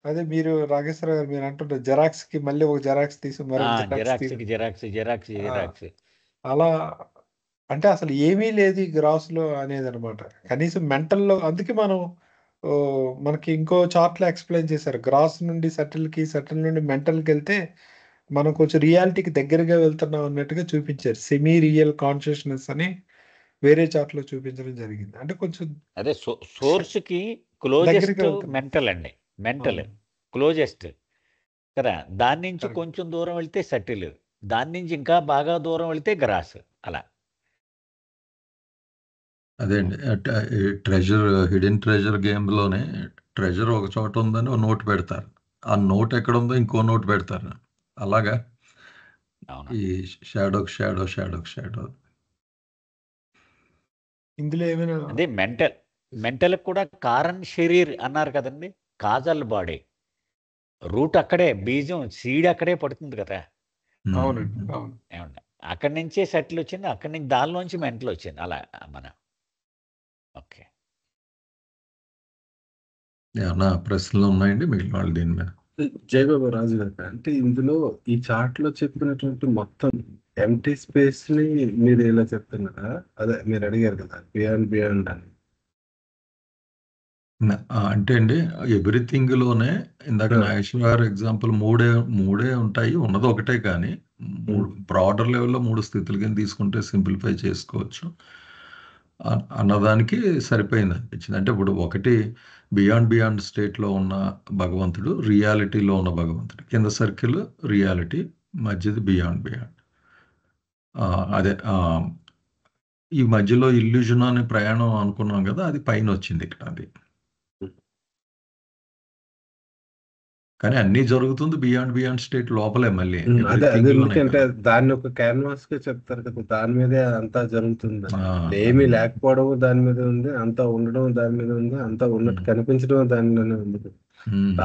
S4: అదే మీరు రాగేశ్వర గారు మీరు అంటుంటారు జెరాక్స్ కి మళ్ళీ ఒక జెరాక్స్ తీసి
S3: జిరాక్స్
S4: అలా అంటే అసలు ఏమీ లేదు ఈ గ్రాస్ లో అనేది అనమాట. కనీసం మెంటల్లో. అందుకే మనం మనకి ఇంకో చార్ట్ లో ఎక్స్ప్లెయిన్ చేశారు, గ్రాస్ నుండి సటిల్ నుండి మెంటల్ కి వెళ్తే మనం కొంచెం రియాలిటీకి దగ్గరగా వెళ్తున్నాం అన్నట్టుగా చూపించారు. సెమీ రియల్ కాన్షియస్నెస్ అని వేరే చార్ట్ లో చూపించడం జరిగింది. అంటే కొంచెం
S3: అదే సోర్స్ కి క్లోజెస్ట్
S4: దగ్గరికి వెళ్తున్నాం.
S3: మెంటల్ అండి, మెంటల్ క్లోజెస్ట్ కదా. దాని నుంచి
S4: Correct.
S3: కొంచెం దూరం వెళ్తే సటిల్, దాని నుంచి ఇంకా బాగా దూరం వెళ్తే గ్రాస్. అలా
S2: అదే అండి, హిడెన్ ట్రెజర్ గేమ్లోనే ట్రెజర్ ఒక చోట ఉందని ఒక నోట్ పెడతారు, ఆ నోట్ ఎక్కడ ఉందో ఇంకో నోట్ పెడతారు. అలాగా
S3: అవును.
S2: ఈ షాడో
S4: ఇందులో ఏమైనా
S3: అదే మెంటల్ కూడా కారణ్ శరీర్ అన్నారు కదండి, కాజల్ బాడీ. రూట్ అక్కడే, బీజం సీడ్ అక్కడే పడుతుంది కదా.
S4: అవునండి, అవును.
S3: ఏమండి అక్కడి నుంచే సెటిల్ వచ్చింది, అక్కడి నుంచి దానిలోంచి మెంటల్ వచ్చింది. అలా మన ఓకే.
S2: ఏమన్నా ప్రశ్నలు ఉన్నాయండి మిగిలిన వాళ్ళు దీని మీద?
S6: జయబాబు రాజు గారు, అంటే ఇందులో ఈ చార్ట్ లో చెప్పినటువంటి మొత్తం ఎంటీ స్పేస్ ని మీరు ఎలా చెప్తున్నారా? అదే మీరు అడిగారు కదా బియాండ్ అని.
S2: అంటే అండి ఎవ్రీథింగ్ లోనే ఇందాక నాగేశ్వర గారు ఎగ్జాంపుల్ మూడే ఉంటాయి, ఉన్నది ఒకటే, కానీ బ్రాడర్ లెవెల్లో 3 స్థితుల కింద తీసుకుంటే సింప్లిఫై చేసుకోవచ్చు అన్నదానికి సరిపోయింది అనిపించింది. అంటే ఇప్పుడు ఒకటి బియాండ్ స్టేట్లో ఉన్న భగవంతుడు, రియాలిటీలో ఉన్న భగవంతుడు, కింద సర్కిల్ రియాలిటీ, మధ్యది బియాండ్. అదే ఈ మధ్యలో ఇల్యూజన్ అనే ప్రయాణం అనుకున్నాం కదా, అది పైన వచ్చింది ఇక్కడ. అది కానీ అన్ని జరుగుతుంది బియాండ్ స్టేట్ లోపలే మళ్ళీ.
S6: అదే ఎందుకంటే దాన్ని ఒక క్యాన్వాస్ గా చెప్తారు కదా, దాని మీదే అంతా జరుగుతుంది. ఏమీ లేకపోవడం దాని మీద ఉంది, అంతా ఉండడం దాని మీద ఉంది, అంతా ఉన్నట్టు కనిపించడం దానిలోనే ఉంది.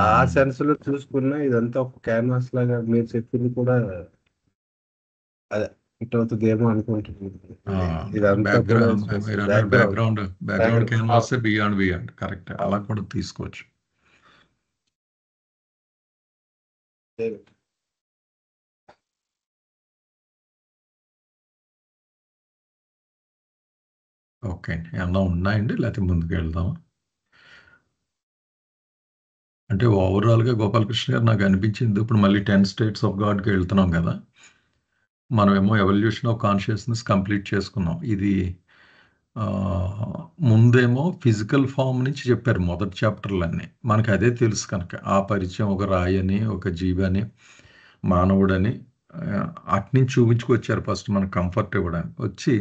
S6: ఆ సెన్స్ లో చూసుకున్నా ఇదంతా ఒక క్యాన్వాస్ లాగా మీరు చెప్పింది కూడా అదే ఇట్ అవుతుందేమో అనుకుంటున్నాను. ఇదంతా
S2: బ్యాక్గ్రౌండ్ క్యాన్వాస్ బియాండ్ కరెక్ట్, అలా కూడా తీసుకోవచ్చు. ఓకే అండి, ఏమన్నా ఉన్నాయండి లేకపోతే ముందుకు వెళ్దామా? అంటే ఓవరాల్గా గోపాలకృష్ణ గారు నాకు అనిపించింది, ఇప్పుడు మళ్ళీ 10 స్టేట్స్ ఆఫ్ గాడ్కి వెళ్తున్నాం కదా, మనమేమో ఎవల్యూషన్ ఆఫ్ కాన్షియస్నెస్ కంప్లీట్ చేసుకున్నాం. ఇది ముందేమో ఫిజికల్ ఫామ్ నుంచి చెప్పారు మొదటి చాప్టర్లన్నీ, మనకి అదే తెలుసు కనుక ఆ పరిచయం, ఒక రాయని, ఒక జీవని, మానవుడని అట్నుంచి చూపించుకొచ్చారు ఫస్ట్ మనకు కంఫర్ట్ ఇవ్వడానికి. వచ్చి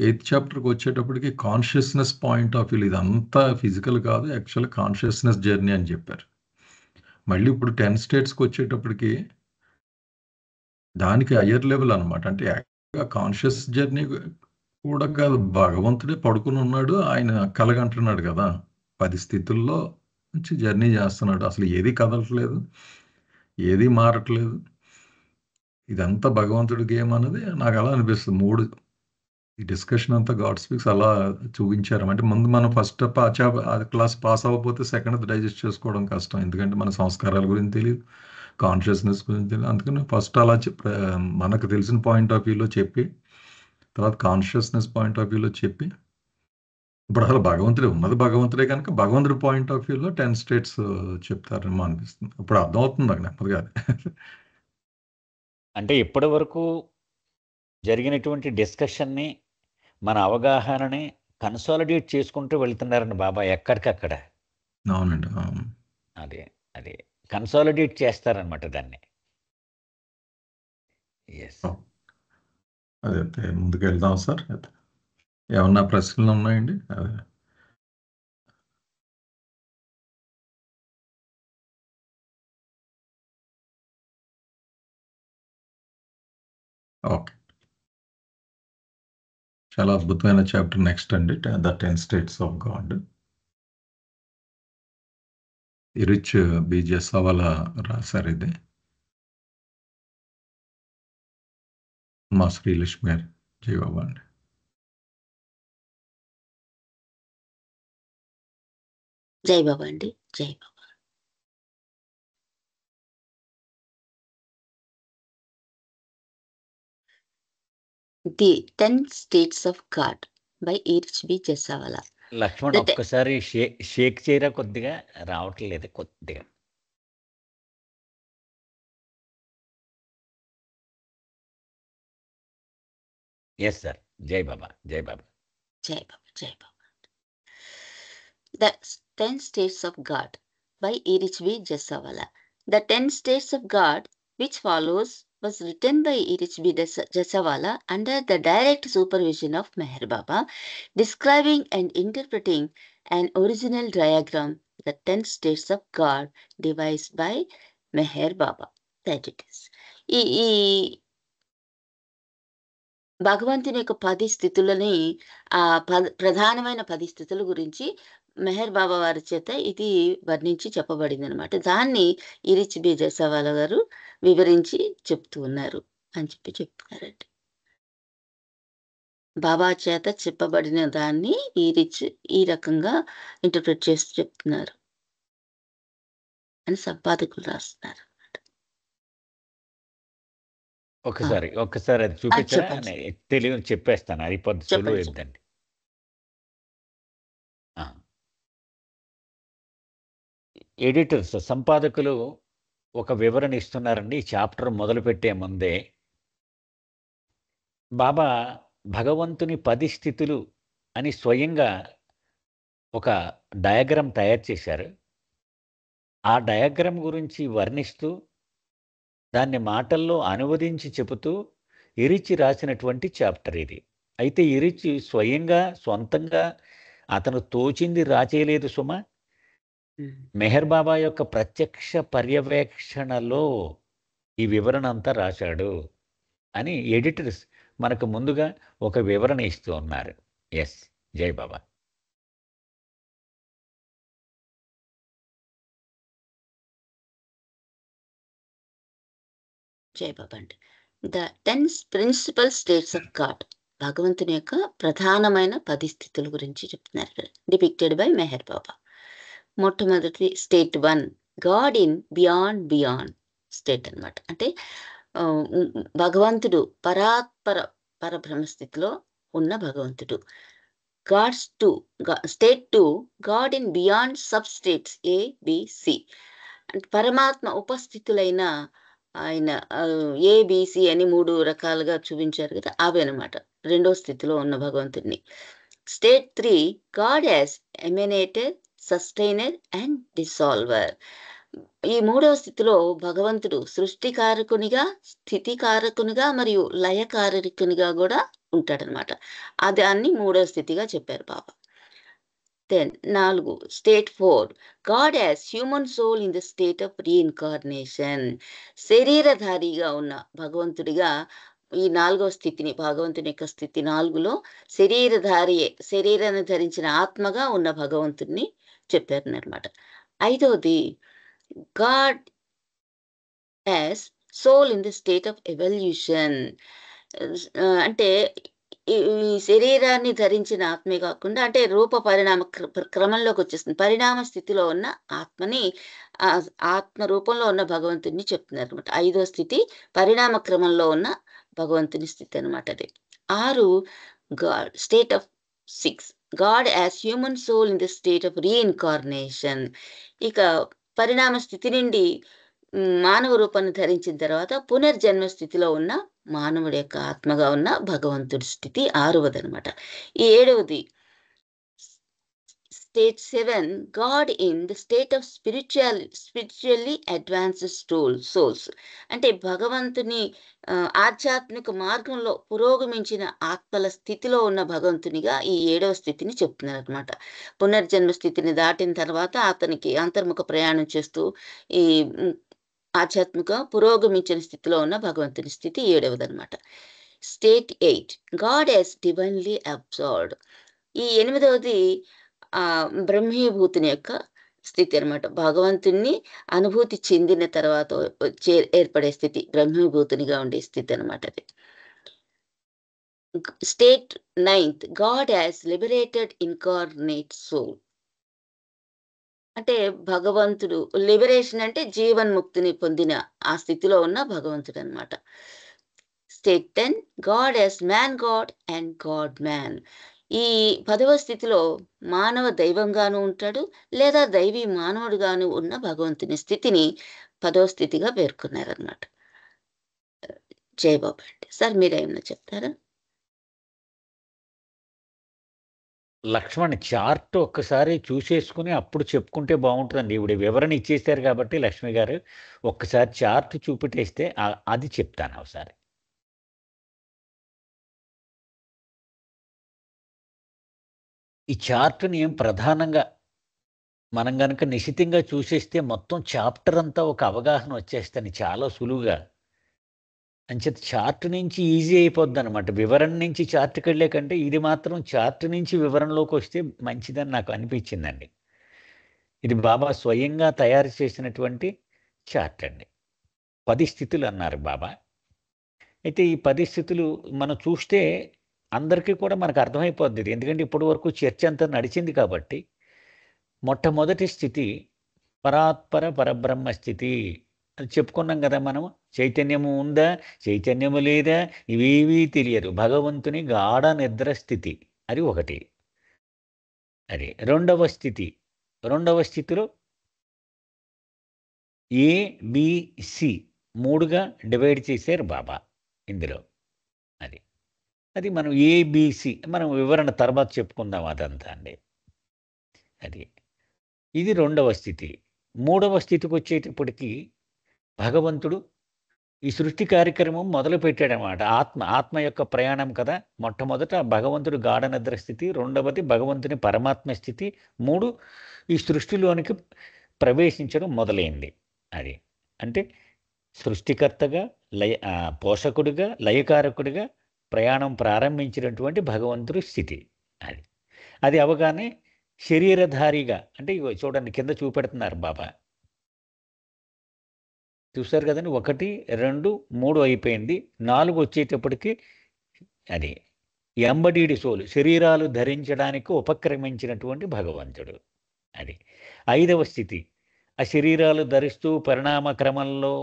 S2: 8th చాప్టర్కి వచ్చేటప్పటికి కాన్షియస్నెస్ పాయింట్ ఆఫ్ వ్యూ, ఇదంతా ఫిజికల్ కాదు, యాక్చువల్ కాన్షియస్నెస్ జర్నీ అని చెప్పారు. మళ్ళీ ఇప్పుడు 10 స్టేట్స్కి వచ్చేటప్పటికి దానికి హయ్యర్ లెవెల్ అనమాట. అంటే కాన్షియస్ జర్నీ కూడా కాదు, భగవంతుడే పడుకుని ఉన్నాడు, ఆయన కలగంటున్నాడు కదా, 10 స్థితుల్లో నుంచి జర్నీ చేస్తున్నాడు, అసలు ఏది కదలట్లేదు, ఏది మారట్లేదు. ఇదంతా భగవంతుడి గేమ్ అన్నది నాకు అలా అనిపిస్తుంది. ఈ డిస్కషన్ అంతా గాడ్ స్పీక్స్ అలా చూపించారు. అంటే ముందు మనం ఫస్ట్ క్లాస్ పాస్ అవ్వకపోతే సెకండ్ డైజెస్ట్ చేసుకోవడం కష్టం, ఎందుకంటే మన సంస్కారాల గురించి తెలియదు, కాన్షియస్నెస్ గురించి తెలియదు. అందుకని ఫస్ట్ అలా మనకు తెలిసిన పాయింట్ ఆఫ్ వ్యూలో చెప్పి, తర్వాత కాన్షియస్నెస్ పాయింట్ ఆఫ్ వ్యూలో చెప్పి, ఇప్పుడు అసలు భగవంతుడే కనుక భగవంతుడి పాయింట్ ఆఫ్ వ్యూలో 10 స్టేట్స్ చెప్తారేమో అనిపిస్తుంది. ఇప్పుడు అర్థమవుతుంది నాకు నెమ్మదిగా.
S3: అంటే ఇప్పటి వరకు జరిగినటువంటి డిస్కషన్ని, మన అవగాహనని కన్సాలిడేట్ చేసుకుంటూ వెళ్తున్నారండి బాబా ఎక్కడికక్కడ.
S2: అవునండి.
S3: అది కన్సాలిడేట్ చేస్తారనమాట దాన్ని. ఎస్,
S2: అదే ముందుకు వెళ్దాం సార్. ఏమన్నా ప్రశ్నలు ఉన్నాయండి? అదే ఓకే, చాలా అద్భుతమైన చాప్టర్ నెక్స్ట్ అండి, ద 10 స్టేట్స్ ఆఫ్ గాడ్. రిచ్ బీజే సవాలా రాశారు ఇది, మా శ్రీలక్ష్మి గారు. జై బాబా అండి.
S7: జై బాబా అండి. జై Baba. The 10 states of God by HB Jassawala.
S3: Laxman ఒక్కసారి షేక్ చేయరా, కొద్దిగా రావట్లేదు కొద్దిగా. Yes sir. జై బాబా, జై బాబా,
S7: జై బాబా, జై బాబా. The 10 States of God by H.B. Jasawala. The 10 States of God, which follows, was written by H.B. Jasawala under the direct supervision of Meher Baba, describing and interpreting an original diagram, the 10 States of God, devised by Meher Baba. That it is. ఈ భగవంతుని యొక్క 10 స్థితులని, ఆ ప్రధానమైన 10 స్థితుల గురించి మెహర్ బాబా వారి చేత ఇది వర్ణించి చెప్పబడింది అనమాట. దాన్ని ఇరిచ్ బి జసావాలా గారు వివరించి చెప్తూ ఉన్నారు అని చెప్తున్నారండి. బాబా చేత చెప్పబడిన దాన్ని ఈ రకంగా ఇంటర్ప్రిట్ చేస్తూ చెప్తున్నారు అని సంపాదకులు రాస్తున్నారు.
S3: ఒక్కసారి అది చూపించరా, తెలియదు చెప్పేస్తాను, అయిపోద్ది, సులువు అయిద్దండి. ఎడిటర్స్, సంపాదకులు ఒక వివరణ ఇస్తున్నారండి ఈ చాప్టర్ మొదలుపెట్టే ముందే. బాబా భగవంతుని 10 స్థితులు అని స్వయంగా ఒక డయాగ్రామ్ తయారు చేశారు. ఆ డయాగ్రామ్ గురించి వర్ణిస్తూ, దాన్ని మాటల్లో అనువదించి చెబుతూ ఇరిచి రాసినటువంటి చాప్టర్ ఇది. అయితే ఇరిచి స్వయంగా సొంతంగా అతను తోచింది రాచేయలేదు సుమ. మెహర్ బాబా యొక్క ప్రత్యక్ష పర్యవేక్షణలో ఈ వివరణ అంతా రాశాడు అని ఎడిటర్స్ మనకు ముందుగా ఒక వివరణ ఇస్తూ ఉన్నారు. ఎస్, జై బాబా.
S7: జై బాబా అండి. The 10 principal states of God, భగవంతుని యొక్క ప్రధానమైన 10 స్థితుల గురించి చెప్తున్నారు, డిపిక్టెడ్ బై మెహర్ బాబా. మొట్టమొదటి state 1, God in beyond state అనమాట. అంటే భగవంతుడు పరబ్రహ్మ స్థితిలో ఉన్న భగవంతుడు. State 2, God in beyond sub states ABC. అంటే పరమాత్మ ఉపస్థితులైన ఆయన ABC అని 3 రకాలుగా చూపించారు కదా, అవి అనమాట రెండో స్థితిలో ఉన్న భగవంతుడిని. State 3, God as emanator, sustainer and dissolver. ఈ 3వ స్థితిలో భగవంతుడు సృష్టికారకునిగా, స్థితికారకునిగా మరియు లయకారకునిగా కూడా ఉంటాడనమాట. దాన్ని 3వ స్థితిగా చెప్పారు Baba. Then 4, state 4, God as human soul in the state of reincarnation. శరీరధారిగా ఉన్న భగవంతుడిగా ఈ 4వ స్థితిని, భగవంతుని యొక్క స్థితి 4లో శరీరాన్ని ధరించిన ఆత్మగా ఉన్న భగవంతుణ్ణి చెప్పారనమాట. 5వది God as soul in the state of evolution. అంటే ఈ శరీరాన్ని ధరించిన ఆత్మే కాకుండా, అంటే రూప పరిణామ క్రమంలోకి వచ్చేస్తుంది. పరిణామ స్థితిలో ఉన్న ఆత్మని, ఆత్మ రూపంలో ఉన్న భగవంతుని చెప్తున్నారు అనమాట. 5వ స్థితి పరిణామ క్రమంలో ఉన్న భగవంతుని స్థితి అనమాట. అది 6 God state of 6 God as human soul in the state of reincarnation. ఇక పరిణామ స్థితి నుండి మానవ రూపాన్ని ధరించిన తర్వాత పునర్జన్మ స్థితిలో ఉన్న మానవుడి యొక్క ఆత్మగా ఉన్న భగవంతుడి స్థితి 6వది అనమాట. ఈ 7వది state 7 God in the state of spiritually advanced souls. అంటే భగవంతుని ఆధ్యాత్మిక మార్గంలో పురోగమించిన ఆత్మల స్థితిలో ఉన్న భగవంతునిగా ఈ 7వ స్థితిని చెప్తున్నారు అనమాట. పునర్జన్మ స్థితిని దాటిన తర్వాత అతనికి అంతర్ముఖ ప్రయాణం చేస్తూ ఈ ఆధ్యాత్మిక పురోగమించిన స్థితిలో ఉన్న భగవంతుని స్థితి 7వది అనమాట. State 8 God as divinely absorbed. ఈ 8వది బ్రహ్మీభూతుని యొక్క స్థితి అనమాట. భగవంతుణ్ణి అనుభూతి చెందిన తర్వాత ఏర్పడే స్థితి, బ్రహ్మీభూతునిగా ఉండే స్థితి అనమాట. అది state 9 God as liberated incarnate soul. అంటే భగవంతుడు లిబరేషన్ అంటే జీవన్ముక్తిని పొందిన ఆ స్థితిలో ఉన్న భగవంతుడు అనమాట. State 10 God as man God and God man. ఈ 10వ స్థితిలో మానవ దైవంగాను ఉంటాడు, లేదా దైవీ మానవుడుగాను ఉన్న భగవంతుని స్థితిని 10వ స్థితిగా పేర్కొన్నారనమాట. జయబాబు అండి. సార్ మీరేమన్నా చెప్తారా?
S3: లక్ష్మణ్ చార్ట్ ఒక్కసారి చూసేసుకుని అప్పుడు చెప్పుకుంటే బాగుంటుందండి. ఇప్పుడు వివరణ ఇచ్చేసారు కాబట్టి లక్ష్మి గారు ఒక్కసారి చార్ట్ చూపెట్టేస్తే అది చెప్తాను ఒకసారి. ఈ చార్ట్ని ప్రధానంగా మనం కనుక నిశితంగా చూసేస్తే మొత్తం చాప్టర్ అంతా ఒక అవగాహన వచ్చేస్తుంది చాలా సులువుగా. అంచేత చార్ట్ నుంచి ఈజీ అయిపోద్ది అనమాట. వివరణ నుంచి చార్ట్కి వెళ్ళే కంటే ఇది మాత్రం చార్ట్ నుంచి వివరణలోకి వస్తే మంచిదని నాకు అనిపించిందండి. ఇది బాబా స్వయంగా తయారు చేసినటువంటి చార్ట్ అండి. 10 స్థితులు అన్నారు బాబా. అయితే ఈ 10 స్థితులు మనం చూస్తే అందరికీ కూడా మనకు అర్థమైపోద్ది. ఎందుకంటే ఇప్పటి వరకు చర్చ అంతా నడిచింది కాబట్టి. మొట్టమొదటి స్థితి పరాత్పర పరబ్రహ్మ స్థితి అని చెప్పుకున్నాం కదా మనం. చైతన్యము ఉందా, చైతన్యము లేదా, ఇవేవీ తెలియదు. భగవంతుని గాఢ నిద్ర స్థితి, అది ఒకటి. అది రెండవ స్థితిలో ABC 3గా డివైడ్ చేశారు బాబా ఇందులో. అది మనం ABC మనం వివరణ తర్వాత చెప్పుకుందాం అదంతా అండి. ఇది రెండవ స్థితి. మూడవ స్థితికి వచ్చేటప్పటికి భగవంతుడు ఈ సృష్టి కార్యక్రమం మొదలు పెట్టాడనమాట. ఆత్మ యొక్క ప్రయాణం కదా. మొట్టమొదట భగవంతుడు గాఢ నిద్ర స్థితి, రెండవది భగవంతుని పరమాత్మ స్థితి, 3 ఈ సృష్టిలోనికి ప్రవేశించడం మొదలైంది. అది అంటే సృష్టికర్తగా పోషకుడిగా లయకారకుడిగా ప్రయాణం ప్రారంభించినటువంటి భగవంతుడి స్థితి. అది అవగానే శరీరధారిగా, అంటే చూడండి కింద చూపెడుతున్నారు బాబా, చూసారు కదండి. 1, 2, 3 అయిపోయింది. 4 వచ్చేటప్పటికి అది ఎంబడీడ్ సోల్, శరీరాలు ధరించడానికి ఉపక్రమించినటువంటి భగవంతుడు. అది 5వ స్థితి, ఆ శరీరాలు ధరిస్తూ పరిణామ క్రమంలో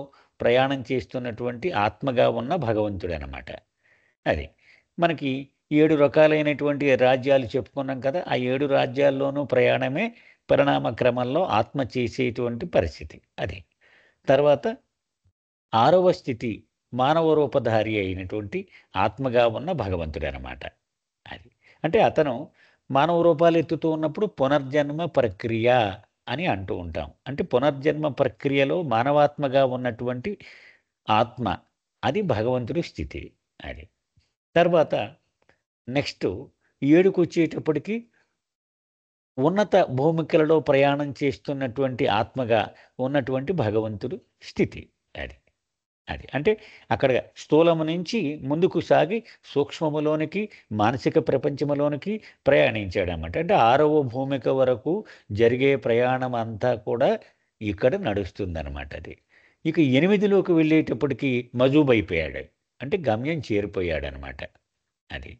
S3: ప్రయాణం చేస్తున్నటువంటి ఆత్మగా ఉన్న భగవంతుడు అన్నమాట. అది మనకి 7 రకాలైనటువంటి రాజ్యాలు చెప్పుకున్నాం కదా. ఆ 7 రాజ్యాల్లోనూ ప్రయాణమే పరిణామ క్రమంలో ఆత్మ చేసేటువంటి పరిస్థితి. అది తర్వాత 6వ స్థితి మానవ రూపధారి అయినటువంటి ఆత్మగా ఉన్న భగవంతుడు అన్నమాట. అది అంటే అతను మానవ రూపాలు ఎత్తుతూ ఉన్నప్పుడు పునర్జన్మ ప్రక్రియ అని అంటూ ఉంటాం. అంటే పునర్జన్మ ప్రక్రియలో మానవాత్మగా ఉన్నటువంటి ఆత్మ, అది భగవంతుడి స్థితి. అది తర్వాత నెక్స్ట్ 7కు వచ్చేటప్పటికి ఉన్నత భూమికలలో ప్రయాణం చేస్తున్నటువంటి ఆత్మగా ఉన్నటువంటి భగవంతుడు స్థితి. అది అంటే అక్కడ స్థూలము నుంచి ముందుకు సాగి సూక్ష్మములోనికి మానసిక ప్రపంచములోనికి ప్రయాణించాడు అన్నమాట. అంటే 6వ భూమిక వరకు జరిగే ప్రయాణం అంతా కూడా ఇక్కడ నడుస్తుందన్నమాట. అది ఇక 8లోకి వెళ్ళేటప్పటికి మజూబైపోయాడు, అంటే గమ్యం చేరిపోయాడు అనమాట. అది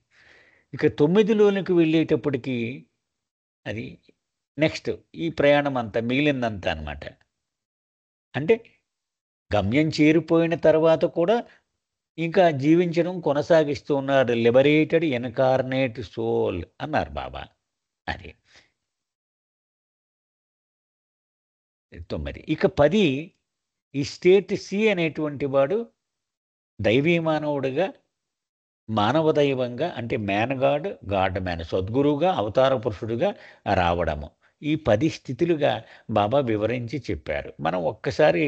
S3: ఇక 9లోనికి వెళ్ళేటప్పటికి అది నెక్స్ట్ ఈ ప్రయాణం అంతా మిగిలిందంతా అనమాట. అంటే గమ్యం చేరిపోయిన తర్వాత కూడా ఇంకా జీవించడం కొనసాగిస్తూ ఉన్నారు. లిబరేటెడ్ ఇన్కార్నేట్ సోల్ అన్నారు బాబా. అది 9. ఇక 10 ఈ స్టేట్ సి అనేటువంటి వాడు దైవీ మానవుడిగా, మానవ దైవంగా, అంటే మ్యాన్ గాడ్, గాడ్ మ్యాన్, సద్గురువుగా, అవతార పురుషుడిగా రావడము. ఈ 10 స్థితులుగా బాబా వివరించి చెప్పారు. మనం ఒక్కసారి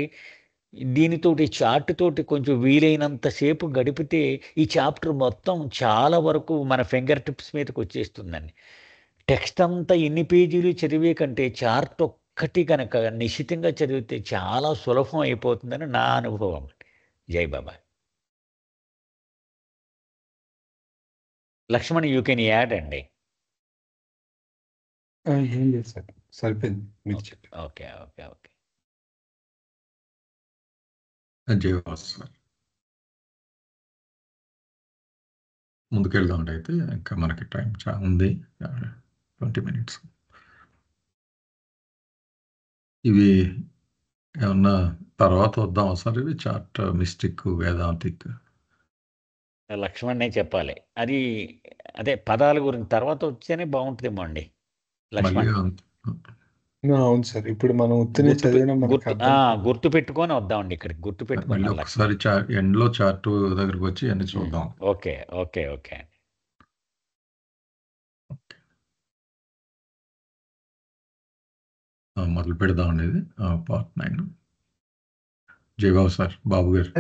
S3: దీనితోటి చార్ట్ తోటి కొంచెం వీలైనంతసేపు గడిపితే ఈ చాప్టర్ మొత్తం చాలా వరకు మన ఫింగర్ టిప్స్ మీదకి వచ్చేస్తుందండి. టెక్స్ట్ అంతా ఎన్ని పేజీలు చదివే కంటే చార్ట్ ఒక్కటి కనుక నిశ్చితంగా చదివితే చాలా సులభం అయిపోతుందని నా అనుభవం. జై Baba. Laxman, you can add అండి.
S4: ఏం లేదు సార్, సరిపోయింది మీరు చెప్పి.
S3: Okay okay okay.
S2: జయవాస్ సార్. ముందుకెళ్దామండి. అయితే ఇంకా మనకి టైం ఉంది, 20 minutes. ఇవి ఏమన్నా తర్వాత వద్దామా సార్? ఇవి చార్ట్ మిస్టిక్, వేదాంతిక్.
S3: లక్ష్మణ్నే చెప్పాలి అది. అదే పదాల గురించి తర్వాత వచ్చేనే బాగుంటుందేమో అండి
S2: మళ్ళీ
S3: లక్ష్మణ్.
S4: అవును సార్, ఇప్పుడు మనం ఉత్తినే చదివిన మనకు అర్థం
S3: గుర్తు పెట్టుకొని వద్దామండి ఇక్కడికి. గుర్తు
S2: మళ్ళీ
S3: పెట్టుకున్నాం
S2: ఒకసారి ఎండ్లో చార్ట్ దగ్గరికి వచ్చి అన్ని చూద్దాం.
S3: Okay okay okay.
S2: మొదలు పెడదామండి. ఇది part 9. జయబాబు సార్, బాబు గారు.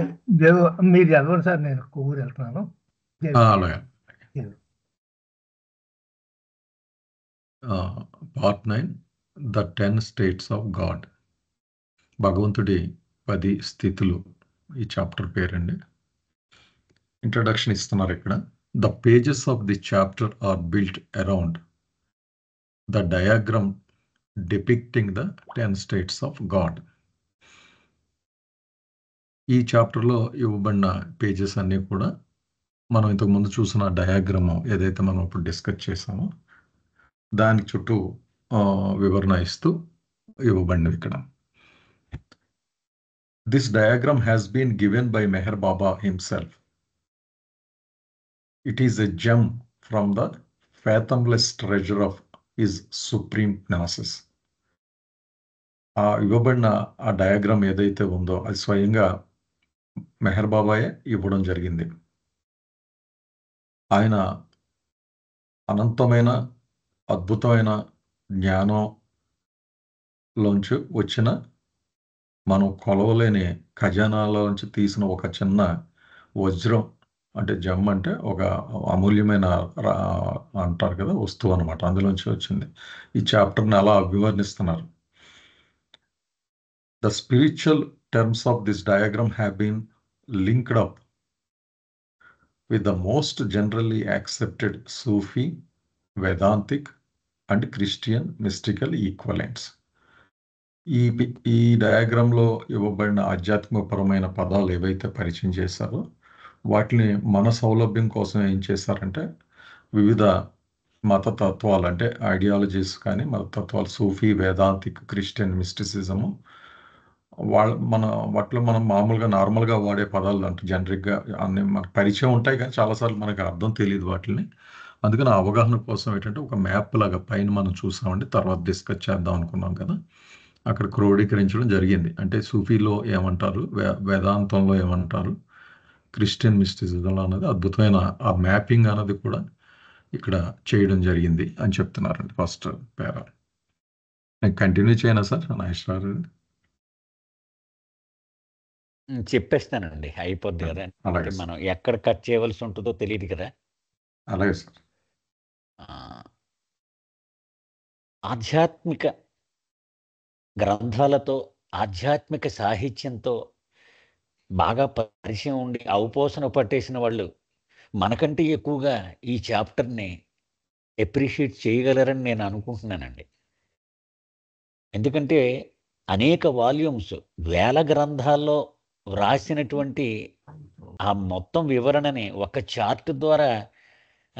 S8: మీరు చదవండి సార్, నేను ఊరు వెళ్తున్నాను.
S2: అలాగే. Part 9, The 10 States of God. భగవంతుడి 10 స్థితులు ఈ చాప్టర్ పేరండి. ఇంట్రడక్షన్ ఇస్తున్నారు ఇక్కడ. The pages of the chapter are built around the diagram depicting the 10 states of God. ఈ చాప్టర్లో ఇవ్వబడిన పేజెస్ అన్నీ కూడా మనం ఇంతకుముందు చూసిన డయాగ్రామ్ ఏదైతే మనం ఇప్పుడు డిస్కస్ చేసామో దాని చుట్టూ వివరణ ఇస్తూ ఇవ్వబడినవి ఇక్కడ. This diagram has been given by Meher Baba himself. It is a gem from the fathomless treasure of his supreme gnosis. ఇవ్వబడిన ఆ డయాగ్రామ్ ఏదైతే ఉందో అది స్వయంగా మెహర్ బాబాయే ఇవ్వడం జరిగింది. ఆయన అనంతమైన అద్భుతమైన జ్ఞానంలోంచి వచ్చిన, మనం కొలవలేని ఖజానాలోంచి తీసిన ఒక చిన్న వజ్రం, అంటే జమ్ అంటే ఒక అమూల్యమైన అంటారు కదా వస్తువు అనమాట, అందులోంచి వచ్చింది. ఈ చాప్టర్ని అలా అభివర్ణిస్తున్నారు. The spiritual terms of this diagram have been linked up with the most generally accepted Sufi, Vedantic and Christian mystical equivalents. ఈ డయాగ్రామ్లో ఇవ్వబడిన ఆధ్యాత్మికపరమైన పదాలు ఏవైతే పరిచయం చేశారో వాటిని మన సౌలభ్యం కోసం ఏం చేశారంటే వివిధ మతతత్వాలు, అంటే ఐడియాలజీస్ కానీ మతతత్వాలు, సూఫీ, వేదాంతిక్, క్రిస్టియన్ మిస్టిసిజము, వాటిలో మనం మామూలుగా నార్మల్గా వాడే పదాలు అంటే జనరిక్గా అన్ని మనకు పరిచయం ఉంటాయి కానీ చాలాసార్లు మనకు అర్థం తెలియదు వాటిని. అందుకని అవగాహన కోసం ఏంటంటే ఒక మ్యాప్ లాగా పైన మనం చూసామండి, తర్వాత డిస్కస్ చేద్దాం అనుకున్నాం కదా, అక్కడ క్రోడీకరించడం జరిగింది. అంటే సూఫీలో ఏమంటారు, వేదాంతంలో ఏమంటారు, క్రిస్టియన్ మిస్టిసిజంలో అన్నది అద్భుతమైన ఆ మ్యాపింగ్ అన్నది కూడా ఇక్కడ చేయడం జరిగింది అని చెప్తున్నారండి ఫస్ట్ పేరా. నేను కంటిన్యూ చేయనా సార్? నాగేశ్వర
S3: చెప్పేస్తానండి, అయిపోద్ది కదా.
S2: అలాగే
S3: మనం ఎక్కడ కట్ చేయవలసి ఉంటుందో తెలియదు కదా.
S2: అలాగే సార్.
S3: ఆధ్యాత్మిక గ్రంథాలతో, ఆధ్యాత్మిక సాహిత్యంతో బాగా పరిచయం ఉండి అవపోసన పట్టేసిన వాళ్ళు మనకంటే ఎక్కువగా ఈ చాప్టర్ని అప్రిషియేట్ చేయగలరని నేను అనుకుంటున్నానండి. ఎందుకంటే అనేక వాల్యూమ్స్, వేల గ్రంథాల్లో వ్రాసినటువంటి ఆ మొత్తం వివరణని ఒక చార్ట్ ద్వారా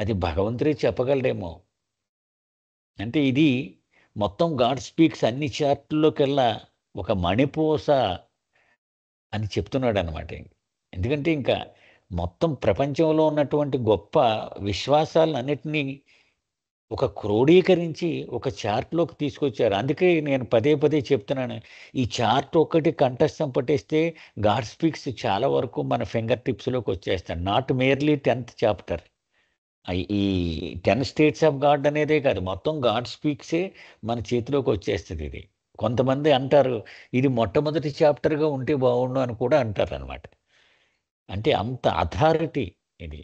S3: అది భగవంతుడే చెప్పగలడేమో. అంటే ఇది మొత్తం గాడ్ స్పీక్స్ అన్ని చార్టుల్లోకెల్లా ఒక మణిపూస అని చెప్తున్నాడు అనమాట. ఎందుకంటే ఇంకా మొత్తం ప్రపంచంలో ఉన్నటువంటి గొప్ప విశ్వాసాలన్నిటినీ ఒక క్రోడీకరించి ఒక చార్ట్లోకి తీసుకొచ్చారు. అందుకే నేను పదే పదే చెప్తున్నాను, ఈ చార్ట్ ఒక్కటి కంఠస్థం పట్టేస్తే గాడ్ స్పీక్స్ చాలా వరకు మన ఫింగర్ టిప్స్లోకి వచ్చేస్తాడు. నాట్ మేర్లీ 10th చాప్టర్, ఈ 10 స్టేట్స్ ఆఫ్ గాడ్ అనేదే కాదు, మొత్తం గాడ్ స్పీక్సే మన చేతిలోకి వచ్చేస్తుంది. ఇది కొంతమంది అంటారు ఇది మొట్టమొదటి చాప్టర్గా ఉంటే బాగుండు అని కూడా అంటారు అనమాట. అంటే అంత అథారిటీ ఇది.